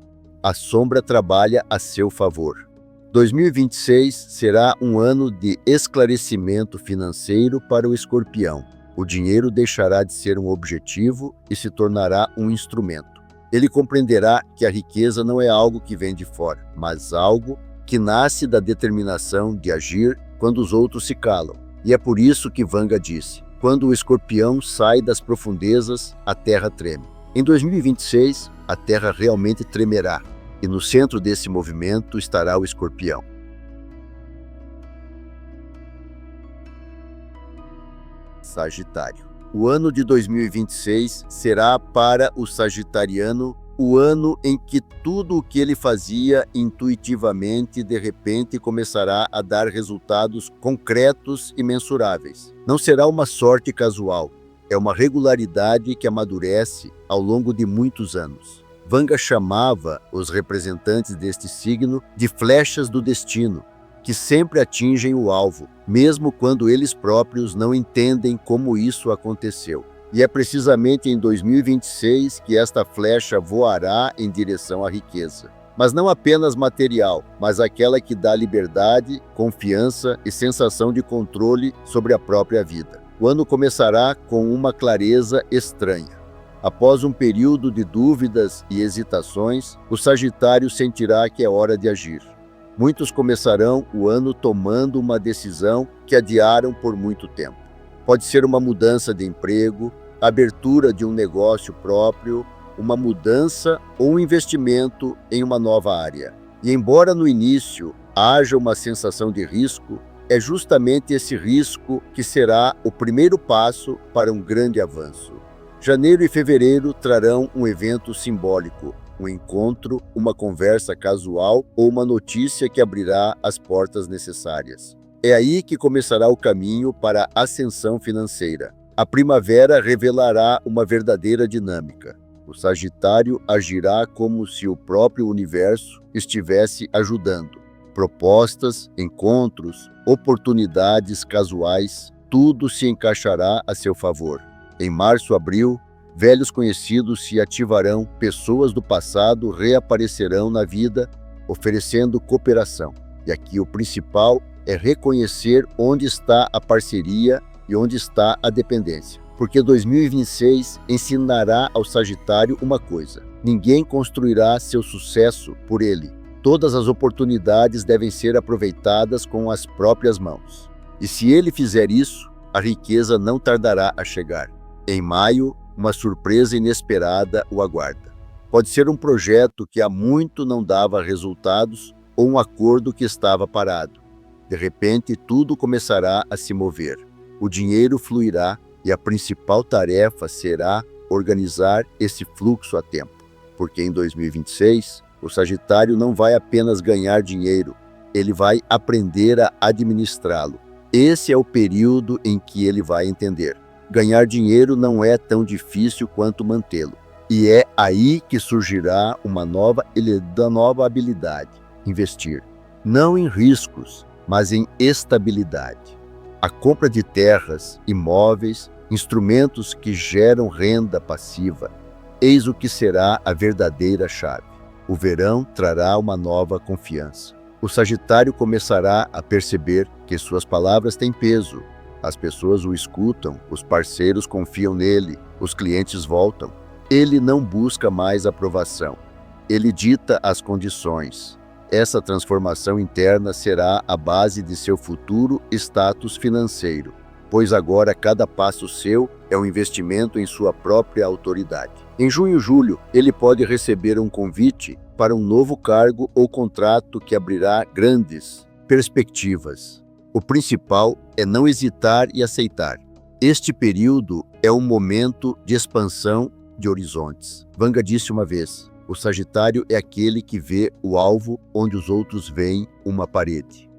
a sombra trabalha a seu favor. 2026 será um ano de esclarecimento financeiro para o Escorpião. O dinheiro deixará de ser um objetivo e se tornará um instrumento. Ele compreenderá que a riqueza não é algo que vem de fora, mas algo que nasce da determinação de agir quando os outros se calam. E é por isso que Vanga disse: quando o Escorpião sai das profundezas, a terra treme. Em 2026, a terra realmente tremerá, e no centro desse movimento estará o Escorpião. Sagitário. O ano de 2026 será para o sagitariano o ano em que tudo o que ele fazia intuitivamente, de repente, começará a dar resultados concretos e mensuráveis. Não será uma sorte casual, é uma regularidade que amadurece ao longo de muitos anos. Vanga chamava os representantes deste signo de flechas do destino, que sempre atingem o alvo, mesmo quando eles próprios não entendem como isso aconteceu. E é precisamente em 2026 que esta flecha voará em direção à riqueza. Mas não apenas material, mas aquela que dá liberdade, confiança e sensação de controle sobre a própria vida. O ano começará com uma clareza estranha. Após um período de dúvidas e hesitações, o Sagitário sentirá que é hora de agir. Muitos começarão o ano tomando uma decisão que adiaram por muito tempo. Pode ser uma mudança de emprego, a abertura de um negócio próprio, uma mudança ou um investimento em uma nova área. E embora no início haja uma sensação de risco, é justamente esse risco que será o primeiro passo para um grande avanço. Janeiro e fevereiro trarão um evento simbólico, um encontro, uma conversa casual ou uma notícia que abrirá as portas necessárias. É aí que começará o caminho para a ascensão financeira. A primavera revelará uma verdadeira dinâmica. O Sagitário agirá como se o próprio universo estivesse ajudando. Propostas, encontros, oportunidades casuais, tudo se encaixará a seu favor. Em março, abril, velhos conhecidos se ativarão, pessoas do passado reaparecerão na vida, oferecendo cooperação. E aqui o principal é reconhecer onde está a parceria e onde está a dependência. Porque 2026 ensinará ao Sagitário uma coisa: ninguém construirá seu sucesso por ele. Todas as oportunidades devem ser aproveitadas com as próprias mãos. E se ele fizer isso, a riqueza não tardará a chegar. Em maio, uma surpresa inesperada o aguarda. Pode ser um projeto que há muito não dava resultados ou um acordo que estava parado. De repente, tudo começará a se mover. O dinheiro fluirá e a principal tarefa será organizar esse fluxo a tempo. Porque em 2026, o Sagitário não vai apenas ganhar dinheiro, ele vai aprender a administrá-lo. Esse é o período em que ele vai entender: ganhar dinheiro não é tão difícil quanto mantê-lo. E é aí que surgirá uma nova habilidade: investir. Não em riscos, mas em estabilidade. A compra de terras, imóveis, instrumentos que geram renda passiva. Eis o que será a verdadeira chave. O verão trará uma nova confiança. O Sagitário começará a perceber que suas palavras têm peso. As pessoas o escutam, os parceiros confiam nele, os clientes voltam. Ele não busca mais aprovação. Ele dita as condições. Essa transformação interna será a base de seu futuro status financeiro, pois agora cada passo seu é um investimento em sua própria autoridade. Em junho e julho, ele pode receber um convite para um novo cargo ou contrato que abrirá grandes perspectivas. O principal é não hesitar e aceitar. Este período é um momento de expansão de horizontes. Vanga disse uma vez: o Sagitário é aquele que vê o alvo onde os outros veem uma parede.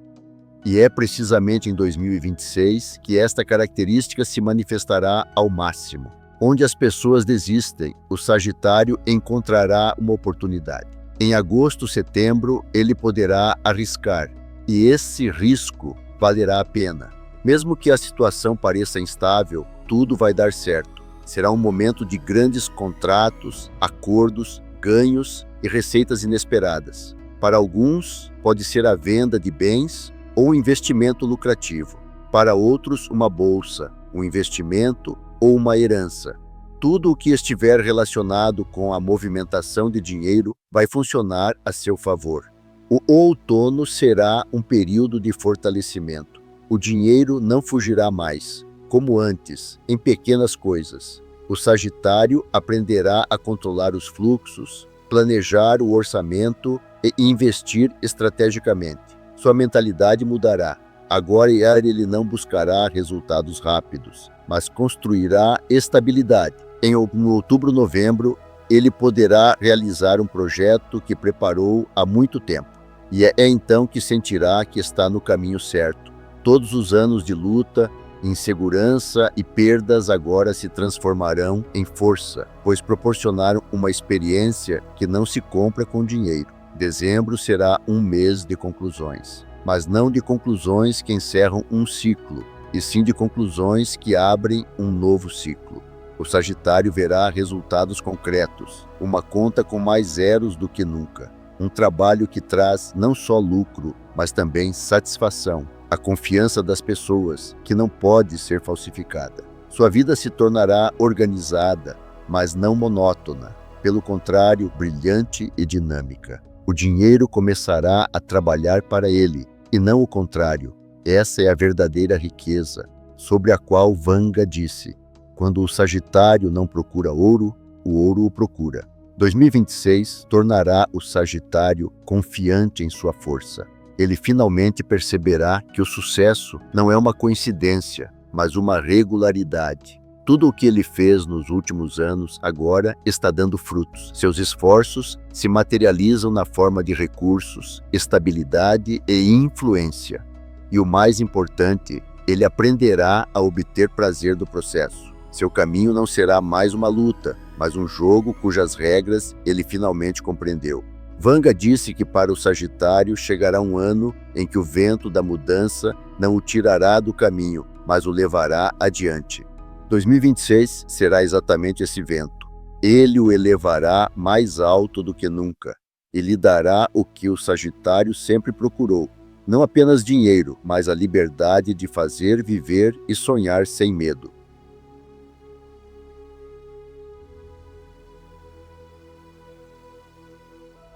E é precisamente em 2026 que esta característica se manifestará ao máximo. Onde as pessoas desistem, o Sagitário encontrará uma oportunidade. Em agosto, setembro, ele poderá arriscar, e esse risco valerá a pena. Mesmo que a situação pareça instável, tudo vai dar certo. Será um momento de grandes contratos, acordos, ganhos e receitas inesperadas. Para alguns, pode ser a venda de bens ou um investimento lucrativo. Para outros, uma bolsa, um investimento ou uma herança. Tudo o que estiver relacionado com a movimentação de dinheiro vai funcionar a seu favor. O outono será um período de fortalecimento. O dinheiro não fugirá mais, como antes, em pequenas coisas. O Sagitário aprenderá a controlar os fluxos, planejar o orçamento e investir estrategicamente. Sua mentalidade mudará. Agora ele não buscará resultados rápidos, mas construirá estabilidade. Em outubro, novembro, ele poderá realizar um projeto que preparou há muito tempo. E é então que sentirá que está no caminho certo. Todos os anos de luta, insegurança e perdas agora se transformarão em força, pois proporcionaram uma experiência que não se compra com dinheiro. Dezembro será um mês de conclusões, mas não de conclusões que encerram um ciclo, e sim de conclusões que abrem um novo ciclo. O Sagitário verá resultados concretos, uma conta com mais zeros do que nunca, um trabalho que traz não só lucro, mas também satisfação, a confiança das pessoas, que não pode ser falsificada. Sua vida se tornará organizada, mas não monótona, pelo contrário, brilhante e dinâmica. O dinheiro começará a trabalhar para ele, e não o contrário. Essa é a verdadeira riqueza, sobre a qual Vanga disse: quando o Sagitário não procura ouro, o ouro o procura. 2026 tornará o Sagitário confiante em sua força. Ele finalmente perceberá que o sucesso não é uma coincidência, mas uma regularidade. Tudo o que ele fez nos últimos anos agora está dando frutos. Seus esforços se materializam na forma de recursos, estabilidade e influência. E o mais importante, ele aprenderá a obter prazer do processo. Seu caminho não será mais uma luta, mas um jogo cujas regras ele finalmente compreendeu. Vanga disse que para o Sagitário chegará um ano em que o vento da mudança não o tirará do caminho, mas o levará adiante. 2026 será exatamente esse vento. Ele o elevará mais alto do que nunca e lhe dará o que o Sagitário sempre procurou. Não apenas dinheiro, mas a liberdade de fazer, viver e sonhar sem medo.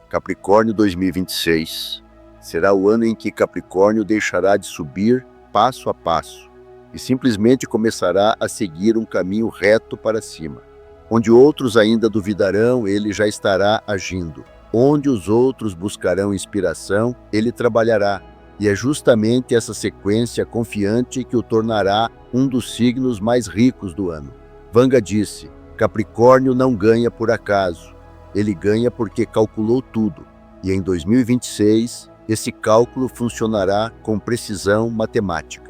Capricórnio 2026 será o ano em que Capricórnio deixará de subir passo a passo e simplesmente começará a seguir um caminho reto para cima. Onde outros ainda duvidarão, ele já estará agindo. Onde os outros buscarão inspiração, ele trabalhará. E é justamente essa sequência confiante que o tornará um dos signos mais ricos do ano. Vanga disse: Capricórnio não ganha por acaso. Ele ganha porque calculou tudo. E em 2026, esse cálculo funcionará com precisão matemática.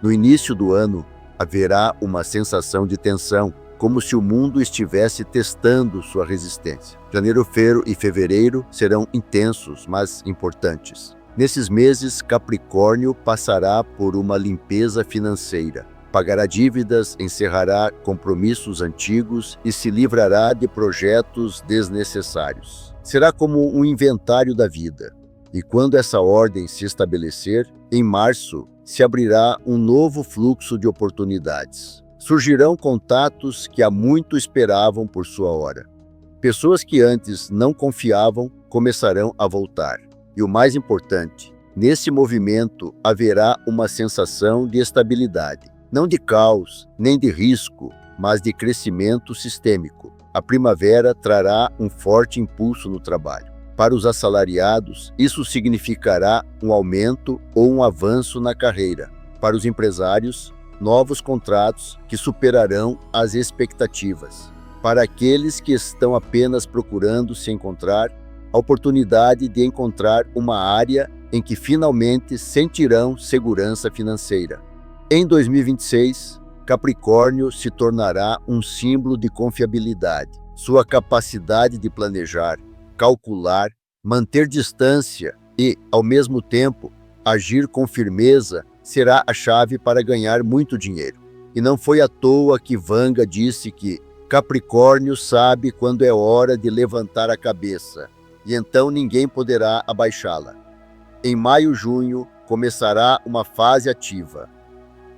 No início do ano, haverá uma sensação de tensão, como se o mundo estivesse testando sua resistência. Janeiro e fevereiro serão intensos, mas importantes. Nesses meses, Capricórnio passará por uma limpeza financeira. Pagará dívidas, encerrará compromissos antigos e se livrará de projetos desnecessários. Será como um inventário da vida. E quando essa ordem se estabelecer, em março, se abrirá um novo fluxo de oportunidades. Surgirão contatos que há muito esperavam por sua hora. Pessoas que antes não confiavam começarão a voltar. E o mais importante, nesse movimento haverá uma sensação de estabilidade. Não de caos, nem de risco, mas de crescimento sistêmico. A primavera trará um forte impulso no trabalho. Para os assalariados, isso significará um aumento ou um avanço na carreira. Para os empresários, novos contratos que superarão as expectativas. Para aqueles que estão apenas procurando se encontrar, a oportunidade de encontrar uma área em que finalmente sentirão segurança financeira. Em 2026, Capricórnio se tornará um símbolo de confiabilidade. Sua capacidade de planejar, calcular Manter distância e, ao mesmo tempo, agir com firmeza será a chave para ganhar muito dinheiro. E não foi à toa que Vanga disse que Capricórnio sabe quando é hora de levantar a cabeça, e então ninguém poderá abaixá-la. Em maio-junho começará uma fase ativa.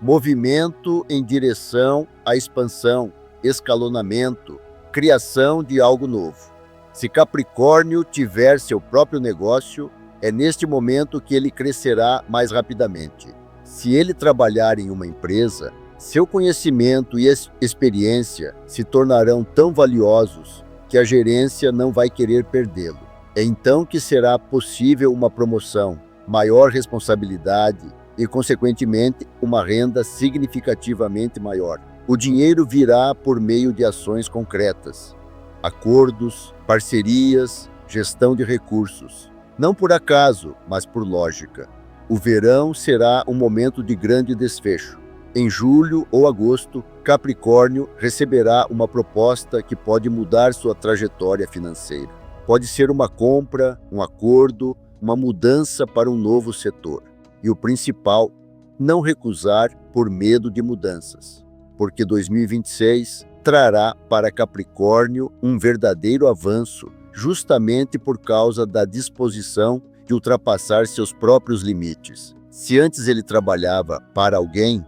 Movimento em direção à expansão, escalonamento, criação de algo novo. Se Capricórnio tiver seu próprio negócio, é neste momento que ele crescerá mais rapidamente. Se ele trabalhar em uma empresa, seu conhecimento e experiência se tornarão tão valiosos que a gerência não vai querer perdê-lo. É então que será possível uma promoção, maior responsabilidade e, consequentemente, uma renda significativamente maior. O dinheiro virá por meio de ações concretas, acordos, parcerias, gestão de recursos. Não por acaso, mas por lógica. O verão será um momento de grande desfecho. Em julho ou agosto, Capricórnio receberá uma proposta que pode mudar sua trajetória financeira. Pode ser uma compra, um acordo, uma mudança para um novo setor. E o principal, não recusar por medo de mudanças, porque 2026 trará para Capricórnio um verdadeiro avanço, justamente por causa da disposição de ultrapassar seus próprios limites. Se antes ele trabalhava para alguém,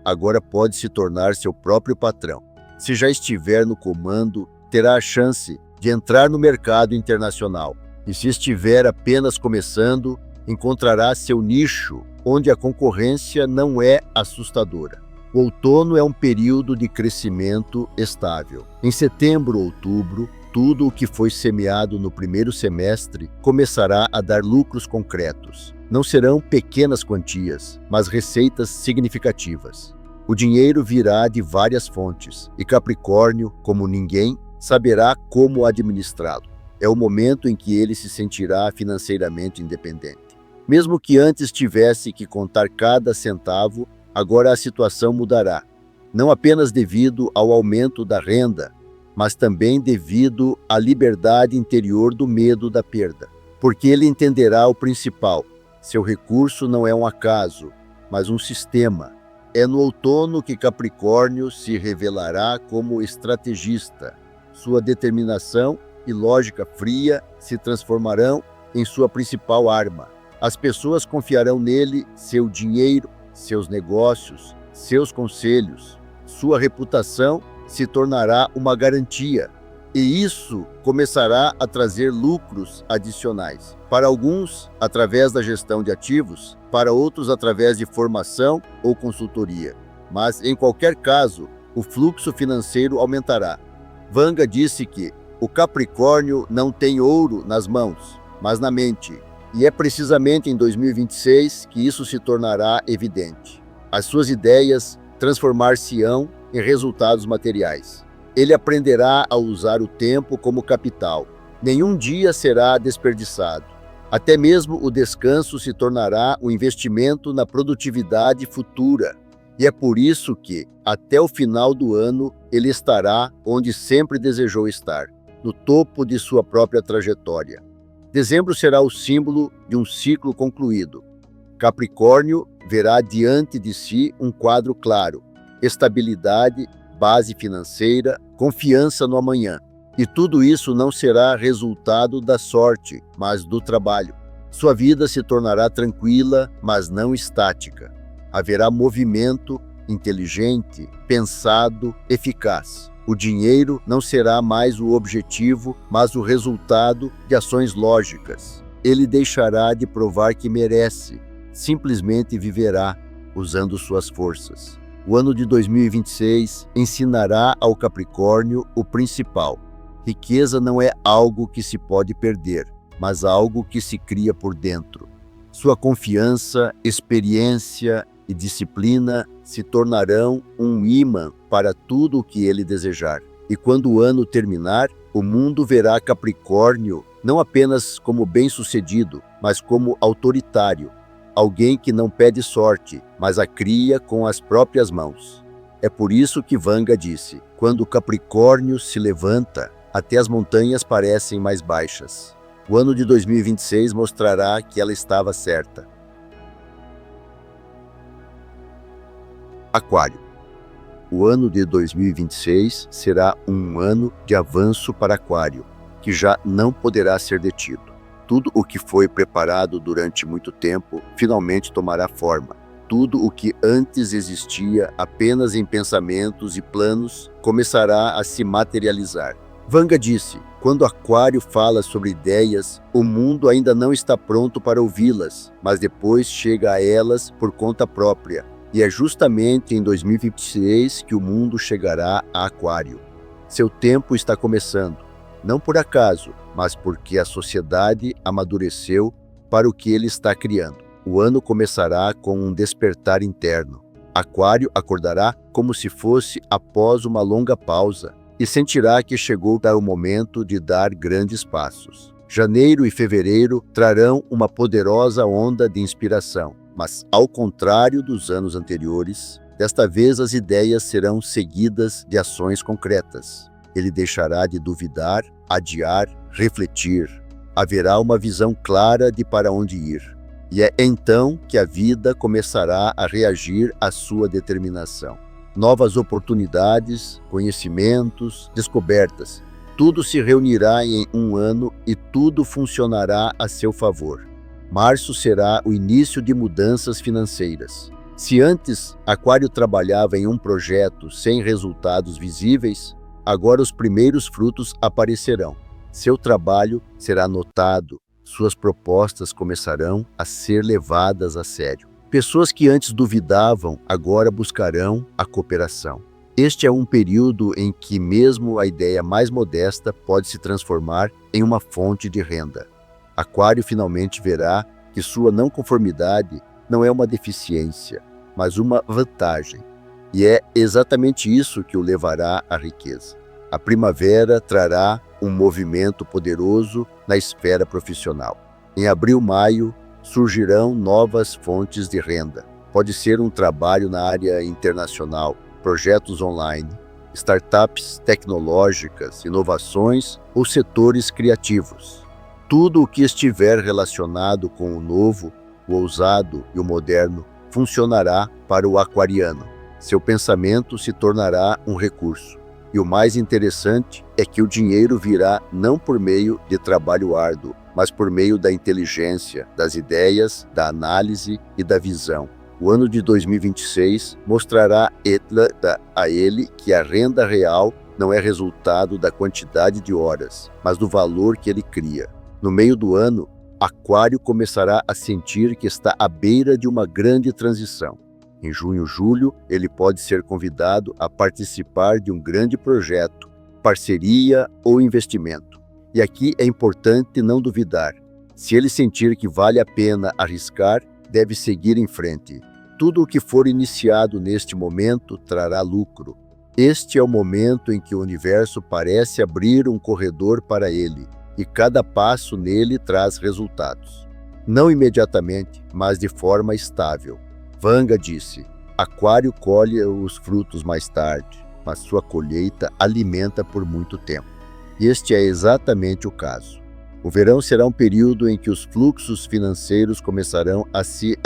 agora pode se tornar seu próprio patrão. Se já estiver no comando, terá a chance de entrar no mercado internacional. E se estiver apenas começando, encontrará seu nicho, onde a concorrência não é assustadora. O outono é um período de crescimento estável. Em setembro ou outubro, tudo o que foi semeado no primeiro semestre começará a dar lucros concretos. Não serão pequenas quantias, mas receitas significativas. O dinheiro virá de várias fontes, e Capricórnio, como ninguém, saberá como administrá-lo. É o momento em que ele se sentirá financeiramente independente. Mesmo que antes tivesse que contar cada centavo, agora a situação mudará. Não apenas devido ao aumento da renda, mas também devido à liberdade interior do medo da perda. Porque ele entenderá o principal: seu recurso não é um acaso, mas um sistema. É no outono que Capricórnio se revelará como estrategista. Sua determinação e lógica fria se transformarão em sua principal arma. As pessoas confiarão nele seu dinheiro, seus negócios, seus conselhos. Sua reputação se tornará uma garantia, e isso começará a trazer lucros adicionais. Para alguns, através da gestão de ativos, para outros, através de formação ou consultoria. Mas, em qualquer caso, o fluxo financeiro aumentará. Vanga disse que o Capricórnio não tem ouro nas mãos, mas na mente. E é precisamente em 2026 que isso se tornará evidente. As suas ideias transformar-se-ão em resultados materiais. Ele aprenderá a usar o tempo como capital. Nenhum dia será desperdiçado. Até mesmo o descanso se tornará um investimento na produtividade futura. E é por isso que, até o final do ano, ele estará onde sempre desejou estar, no topo de sua própria trajetória. Dezembro será o símbolo de um ciclo concluído. Capricórnio verá diante de si um quadro claro: estabilidade, base financeira, confiança no amanhã. E tudo isso não será resultado da sorte, mas do trabalho. Sua vida se tornará tranquila, mas não estática. Haverá movimento inteligente, pensado, eficaz. O dinheiro não será mais o objetivo, mas o resultado de ações lógicas. Ele deixará de provar que merece, simplesmente viverá usando suas forças. O ano de 2026 ensinará ao Capricórnio o principal: riqueza não é algo que se pode perder, mas algo que se cria por dentro. Sua confiança, experiência e disciplina se tornarão um imã para tudo o que ele desejar. E quando o ano terminar, o mundo verá Capricórnio não apenas como bem-sucedido, mas como autoritário, alguém que não pede sorte, mas a cria com as próprias mãos. É por isso que Vanga disse: quando o Capricórnio se levanta, até as montanhas parecem mais baixas. O ano de 2026 mostrará que ela estava certa. Aquário. O ano de 2026 será um ano de avanço para Aquário, que já não poderá ser detido. Tudo o que foi preparado durante muito tempo finalmente tomará forma. Tudo o que antes existia apenas em pensamentos e planos começará a se materializar. Vanga disse: quando Aquário fala sobre ideias, o mundo ainda não está pronto para ouvi-las, mas depois chega a elas por conta própria. E é justamente em 2026 que o mundo chegará a Aquário. Seu tempo está começando, não por acaso, mas porque a sociedade amadureceu para o que ele está criando. O ano começará com um despertar interno. Aquário acordará como se fosse após uma longa pausa e sentirá que chegou o momento de dar grandes passos. Janeiro e fevereiro trarão uma poderosa onda de inspiração, mas ao contrário dos anos anteriores, desta vez as ideias serão seguidas de ações concretas. Ele deixará de duvidar, adiar, refletir. Haverá uma visão clara de para onde ir. E é então que a vida começará a reagir à sua determinação. Novas oportunidades, conhecimentos, descobertas. Tudo se reunirá em um ano e tudo funcionará a seu favor. Março será o início de mudanças financeiras. Se antes Aquário trabalhava em um projeto sem resultados visíveis, agora os primeiros frutos aparecerão. Seu trabalho será notado, suas propostas começarão a ser levadas a sério. Pessoas que antes duvidavam, agora buscarão a cooperação. Este é um período em que mesmo a ideia mais modesta pode se transformar em uma fonte de renda. Aquário finalmente verá que sua não conformidade não é uma deficiência, mas uma vantagem. E é exatamente isso que o levará à riqueza. A primavera trará um movimento poderoso na esfera profissional. Em abril, maio, surgirão novas fontes de renda. Pode ser um trabalho na área internacional, projetos online, startups tecnológicas, inovações ou setores criativos. Tudo o que estiver relacionado com o novo, o ousado e o moderno funcionará para o aquariano. Seu pensamento se tornará um recurso. E o mais interessante é que o dinheiro virá não por meio de trabalho árduo, mas por meio da inteligência, das ideias, da análise e da visão. O ano de 2026 mostrará a ele que a renda real não é resultado da quantidade de horas, mas do valor que ele cria. No meio do ano, Aquário começará a sentir que está à beira de uma grande transição. Em junho, julho, ele pode ser convidado a participar de um grande projeto, parceria ou investimento. E aqui é importante não duvidar. Se ele sentir que vale a pena arriscar, deve seguir em frente. Tudo o que for iniciado neste momento trará lucro. Este é o momento em que o universo parece abrir um corredor para ele, e cada passo nele traz resultados. Não imediatamente, mas de forma estável. Vanga disse: Aquário colhe os frutos mais tarde, mas sua colheita alimenta por muito tempo. Este é exatamente o caso. O verão será um período em que os fluxos financeiros começarão a se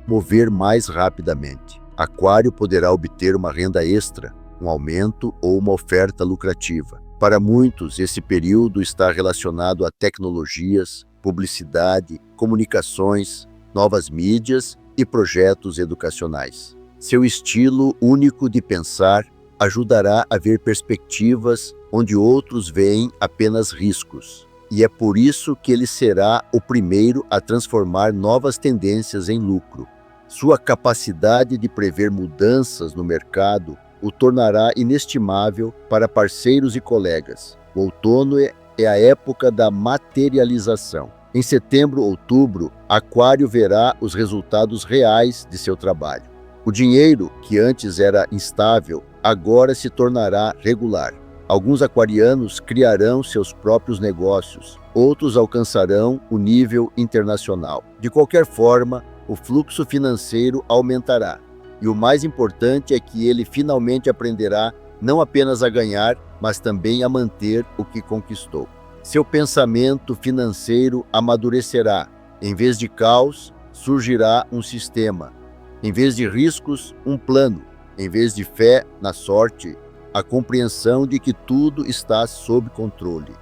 mover mais rapidamente. Aquário poderá obter uma renda extra, um aumento ou uma oferta lucrativa. Para muitos, esse período está relacionado a tecnologias, publicidade, comunicações, novas mídias e projetos educacionais. Seu estilo único de pensar ajudará a ver perspectivas onde outros veem apenas riscos. E é por isso que ele será o primeiro a transformar novas tendências em lucro. Sua capacidade de prever mudanças no mercado o tornará inestimável para parceiros e colegas. O outono é a época da materialização. Em setembro, outubro, Aquário verá os resultados reais de seu trabalho. O dinheiro, que antes era instável, agora se tornará regular. Alguns aquarianos criarão seus próprios negócios, outros alcançarão o nível internacional. De qualquer forma, o fluxo financeiro aumentará. E o mais importante é que ele finalmente aprenderá não apenas a ganhar, mas também a manter o que conquistou. Seu pensamento financeiro amadurecerá. Em vez de caos, surgirá um sistema. Em vez de riscos, um plano. Em vez de fé na sorte, a compreensão de que tudo está sob controle.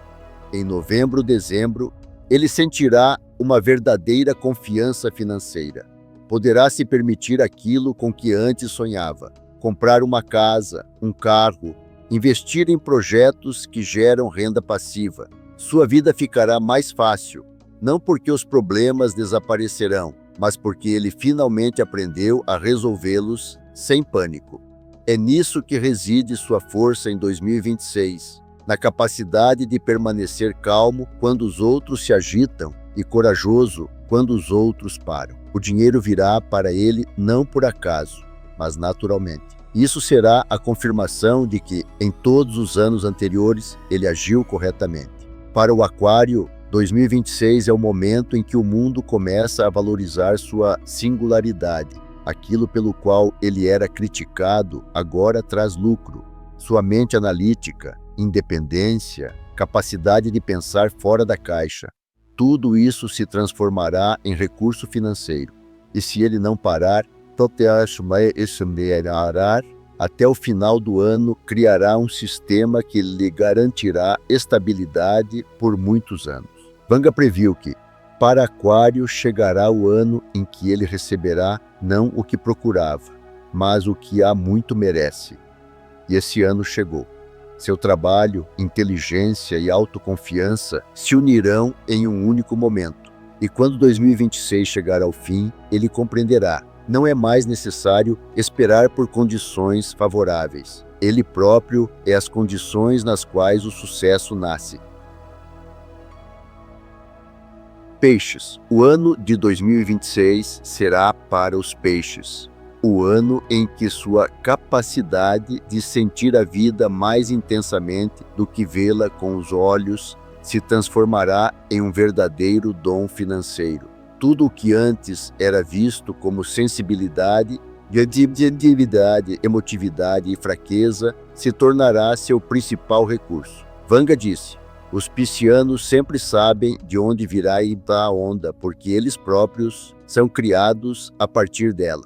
Em novembro, dezembro, ele sentirá uma verdadeira confiança financeira. Poderá se permitir aquilo com que antes sonhava: comprar uma casa, um carro, investir em projetos que geram renda passiva. Sua vida ficará mais fácil, não porque os problemas desaparecerão, mas porque ele finalmente aprendeu a resolvê-los sem pânico. É nisso que reside sua força em 2026, na capacidade de permanecer calmo quando os outros se agitam e corajoso quando os outros param. O dinheiro virá para ele não por acaso, mas naturalmente. Isso será a confirmação de que, em todos os anos anteriores, ele agiu corretamente. Para o Aquário, 2026 é o momento em que o mundo começa a valorizar sua singularidade. Aquilo pelo qual ele era criticado agora traz lucro. Sua mente analítica, independência, capacidade de pensar fora da caixa. Tudo isso se transformará em recurso financeiro. E se ele não parar, até o final do ano criará um sistema que lhe garantirá estabilidade por muitos anos. Vanga previu que, para Aquário, chegará o ano em que ele receberá não o que procurava, mas o que há muito merece. E esse ano chegou. Seu trabalho, inteligência e autoconfiança se unirão em um único momento. E quando 2026 chegar ao fim, ele compreenderá: não é mais necessário esperar por condições favoráveis. Ele próprio é as condições nas quais o sucesso nasce. Peixes. O ano de 2026 será para os peixes. O ano em que sua capacidade de sentir a vida mais intensamente do que vê-la com os olhos se transformará em um verdadeiro dom financeiro. Tudo o que antes era visto como sensibilidade, emotividade e fraqueza se tornará seu principal recurso. Vanga disse: os piscianos sempre sabem de onde virá a onda, porque eles próprios são criados a partir dela.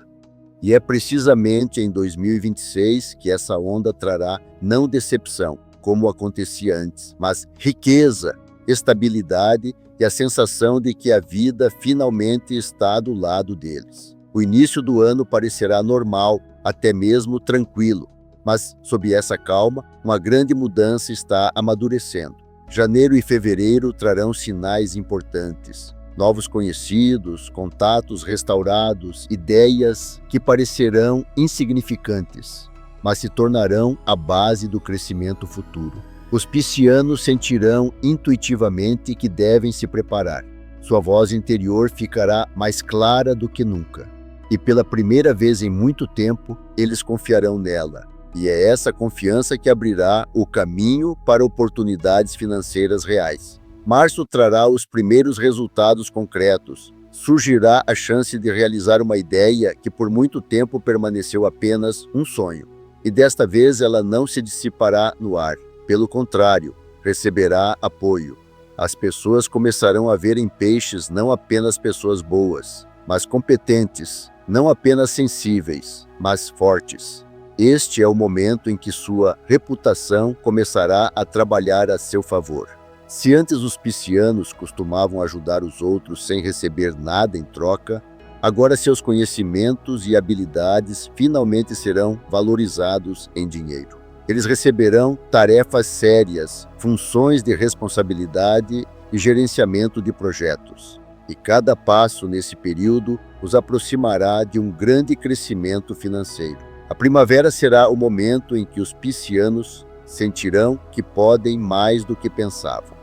E é precisamente em 2026 que essa onda trará não decepção, como acontecia antes, mas riqueza, estabilidade e a sensação de que a vida finalmente está do lado deles. O início do ano parecerá normal, até mesmo tranquilo, mas sob essa calma, uma grande mudança está amadurecendo. Janeiro e fevereiro trarão sinais importantes. Novos conhecidos, contatos restaurados, ideias que parecerão insignificantes, mas se tornarão a base do crescimento futuro. Os piscianos sentirão intuitivamente que devem se preparar. Sua voz interior ficará mais clara do que nunca. E pela primeira vez em muito tempo, eles confiarão nela. E é essa confiança que abrirá o caminho para oportunidades financeiras reais. Março trará os primeiros resultados concretos. Surgirá a chance de realizar uma ideia que por muito tempo permaneceu apenas um sonho. E desta vez ela não se dissipará no ar. Pelo contrário, receberá apoio. As pessoas começarão a ver em peixes não apenas pessoas boas, mas competentes, não apenas sensíveis, mas fortes. Este é o momento em que sua reputação começará a trabalhar a seu favor. Se antes os piscianos costumavam ajudar os outros sem receber nada em troca, agora seus conhecimentos e habilidades finalmente serão valorizados em dinheiro. Eles receberão tarefas sérias, funções de responsabilidade e gerenciamento de projetos. E cada passo nesse período os aproximará de um grande crescimento financeiro. A primavera será o momento em que os piscianos sentirão que podem mais do que pensavam.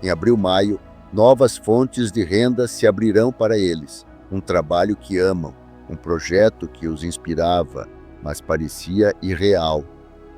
Em abril-maio, novas fontes de renda se abrirão para eles. Um trabalho que amam, um projeto que os inspirava, mas parecia irreal,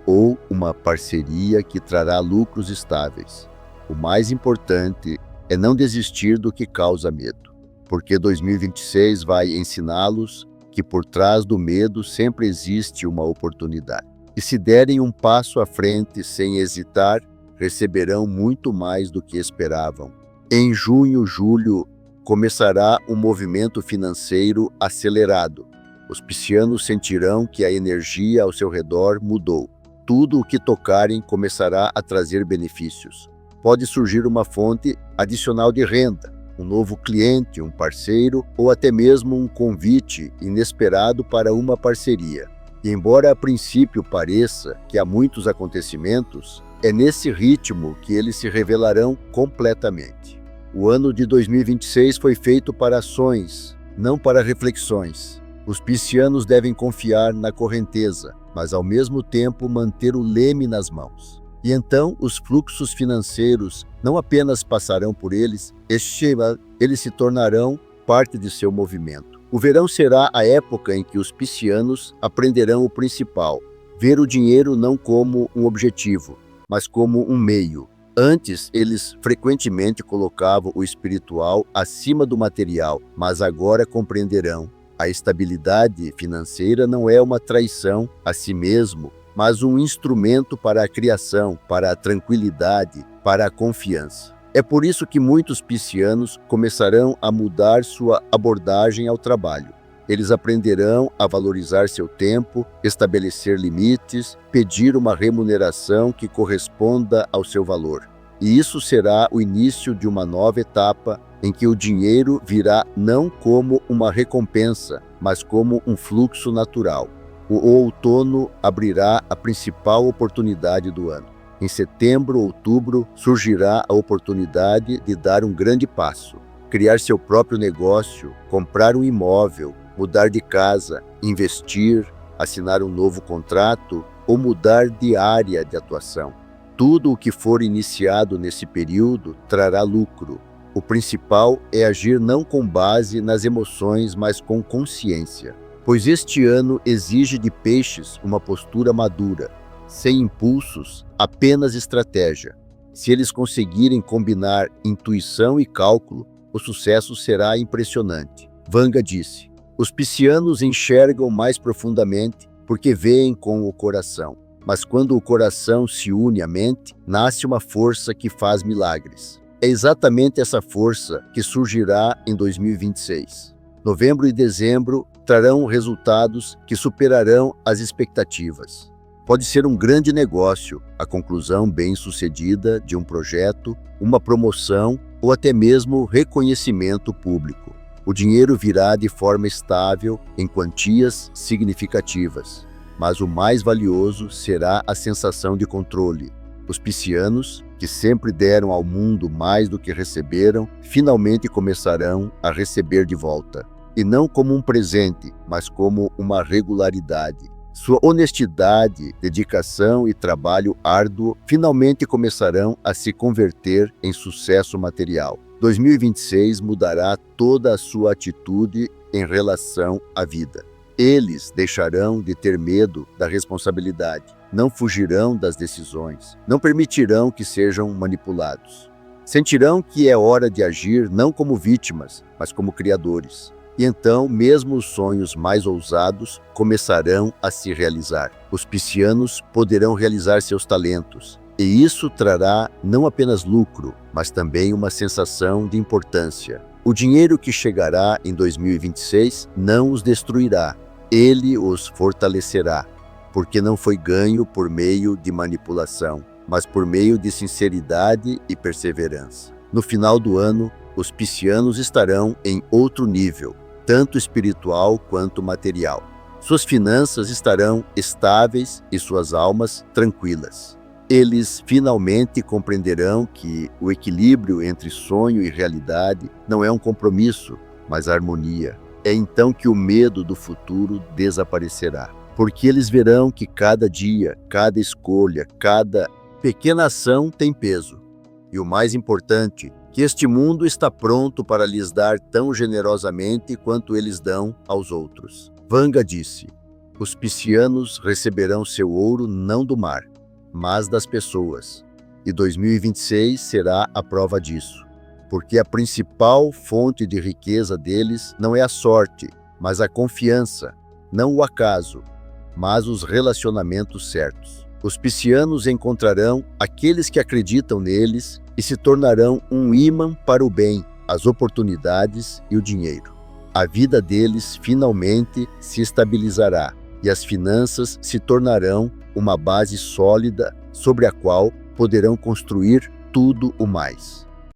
ou uma parceria que trará lucros estáveis. O mais importante é não desistir do que causa medo, porque 2026 vai ensiná-los que por trás do medo sempre existe uma oportunidade. E se derem um passo à frente sem hesitar, receberão muito mais do que esperavam. Em junho, julho, começará um movimento financeiro acelerado. Os piscianos sentirão que a energia ao seu redor mudou. Tudo o que tocarem começará a trazer benefícios. Pode surgir uma fonte adicional de renda, um novo cliente, um parceiro ou até mesmo um convite inesperado para uma parceria. E embora a princípio pareça que há muitos acontecimentos, é nesse ritmo que eles se revelarão completamente. O ano de 2026 foi feito para ações, não para reflexões. Os piscianos devem confiar na correnteza, mas ao mesmo tempo manter o leme nas mãos. E então os fluxos financeiros não apenas passarão por eles se tornarão parte de seu movimento. O verão será a época em que os piscianos aprenderão o principal: ver o dinheiro não como um objetivo, mas como um meio. Antes, eles frequentemente colocavam o espiritual acima do material, mas agora compreenderão: a estabilidade financeira não é uma traição a si mesmo, mas um instrumento para a criação, para a tranquilidade, para a confiança. É por isso que muitos piscianos começarão a mudar sua abordagem ao trabalho. Eles aprenderão a valorizar seu tempo, estabelecer limites, pedir uma remuneração que corresponda ao seu valor. E isso será o início de uma nova etapa em que o dinheiro virá não como uma recompensa, mas como um fluxo natural. O outono abrirá a principal oportunidade do ano. Em setembro, outubro, surgirá a oportunidade de dar um grande passo, criar seu próprio negócio, comprar um imóvel, mudar de casa, investir, assinar um novo contrato ou mudar de área de atuação. Tudo o que for iniciado nesse período trará lucro. O principal é agir não com base nas emoções, mas com consciência. Pois este ano exige de peixes uma postura madura, sem impulsos, apenas estratégia. Se eles conseguirem combinar intuição e cálculo, o sucesso será impressionante. Vanga disse: os piscianos enxergam mais profundamente porque veem com o coração. Mas quando o coração se une à mente, nasce uma força que faz milagres. É exatamente essa força que surgirá em 2026. Novembro e dezembro trarão resultados que superarão as expectativas. Pode ser um grande negócio, a conclusão bem-sucedida de um projeto, uma promoção ou até mesmo reconhecimento público. O dinheiro virá de forma estável em quantias significativas, mas o mais valioso será a sensação de controle. Os piscianos, que sempre deram ao mundo mais do que receberam, finalmente começarão a receber de volta. E não como um presente, mas como uma regularidade. Sua honestidade, dedicação e trabalho árduo finalmente começarão a se converter em sucesso material. 2026 mudará toda a sua atitude em relação à vida. Eles deixarão de ter medo da responsabilidade, não fugirão das decisões, não permitirão que sejam manipulados. Sentirão que é hora de agir não como vítimas, mas como criadores. E então, mesmo os sonhos mais ousados começarão a se realizar. Os piscianos poderão realizar seus talentos, e isso trará não apenas lucro, mas também uma sensação de importância. O dinheiro que chegará em 2026 não os destruirá, ele os fortalecerá, porque não foi ganho por meio de manipulação, mas por meio de sinceridade e perseverança. No final do ano, os piscianos estarão em outro nível, tanto espiritual quanto material. Suas finanças estarão estáveis e suas almas tranquilas. Eles finalmente compreenderão que o equilíbrio entre sonho e realidade não é um compromisso, mas harmonia. É então que o medo do futuro desaparecerá, porque eles verão que cada dia, cada escolha, cada pequena ação tem peso. E o mais importante, que este mundo está pronto para lhes dar tão generosamente quanto eles dão aos outros. Vanga disse: os piscianos receberão seu ouro não do mar, mas das pessoas. E 2026 será a prova disso, porque a principal fonte de riqueza deles não é a sorte, mas a confiança, não o acaso, mas os relacionamentos certos. Os piscianos encontrarão aqueles que acreditam neles e se tornarão um ímã para o bem, as oportunidades e o dinheiro. A vida deles finalmente se estabilizará e as finanças se tornarão uma base sólida sobre a qual poderão construir tudo o mais.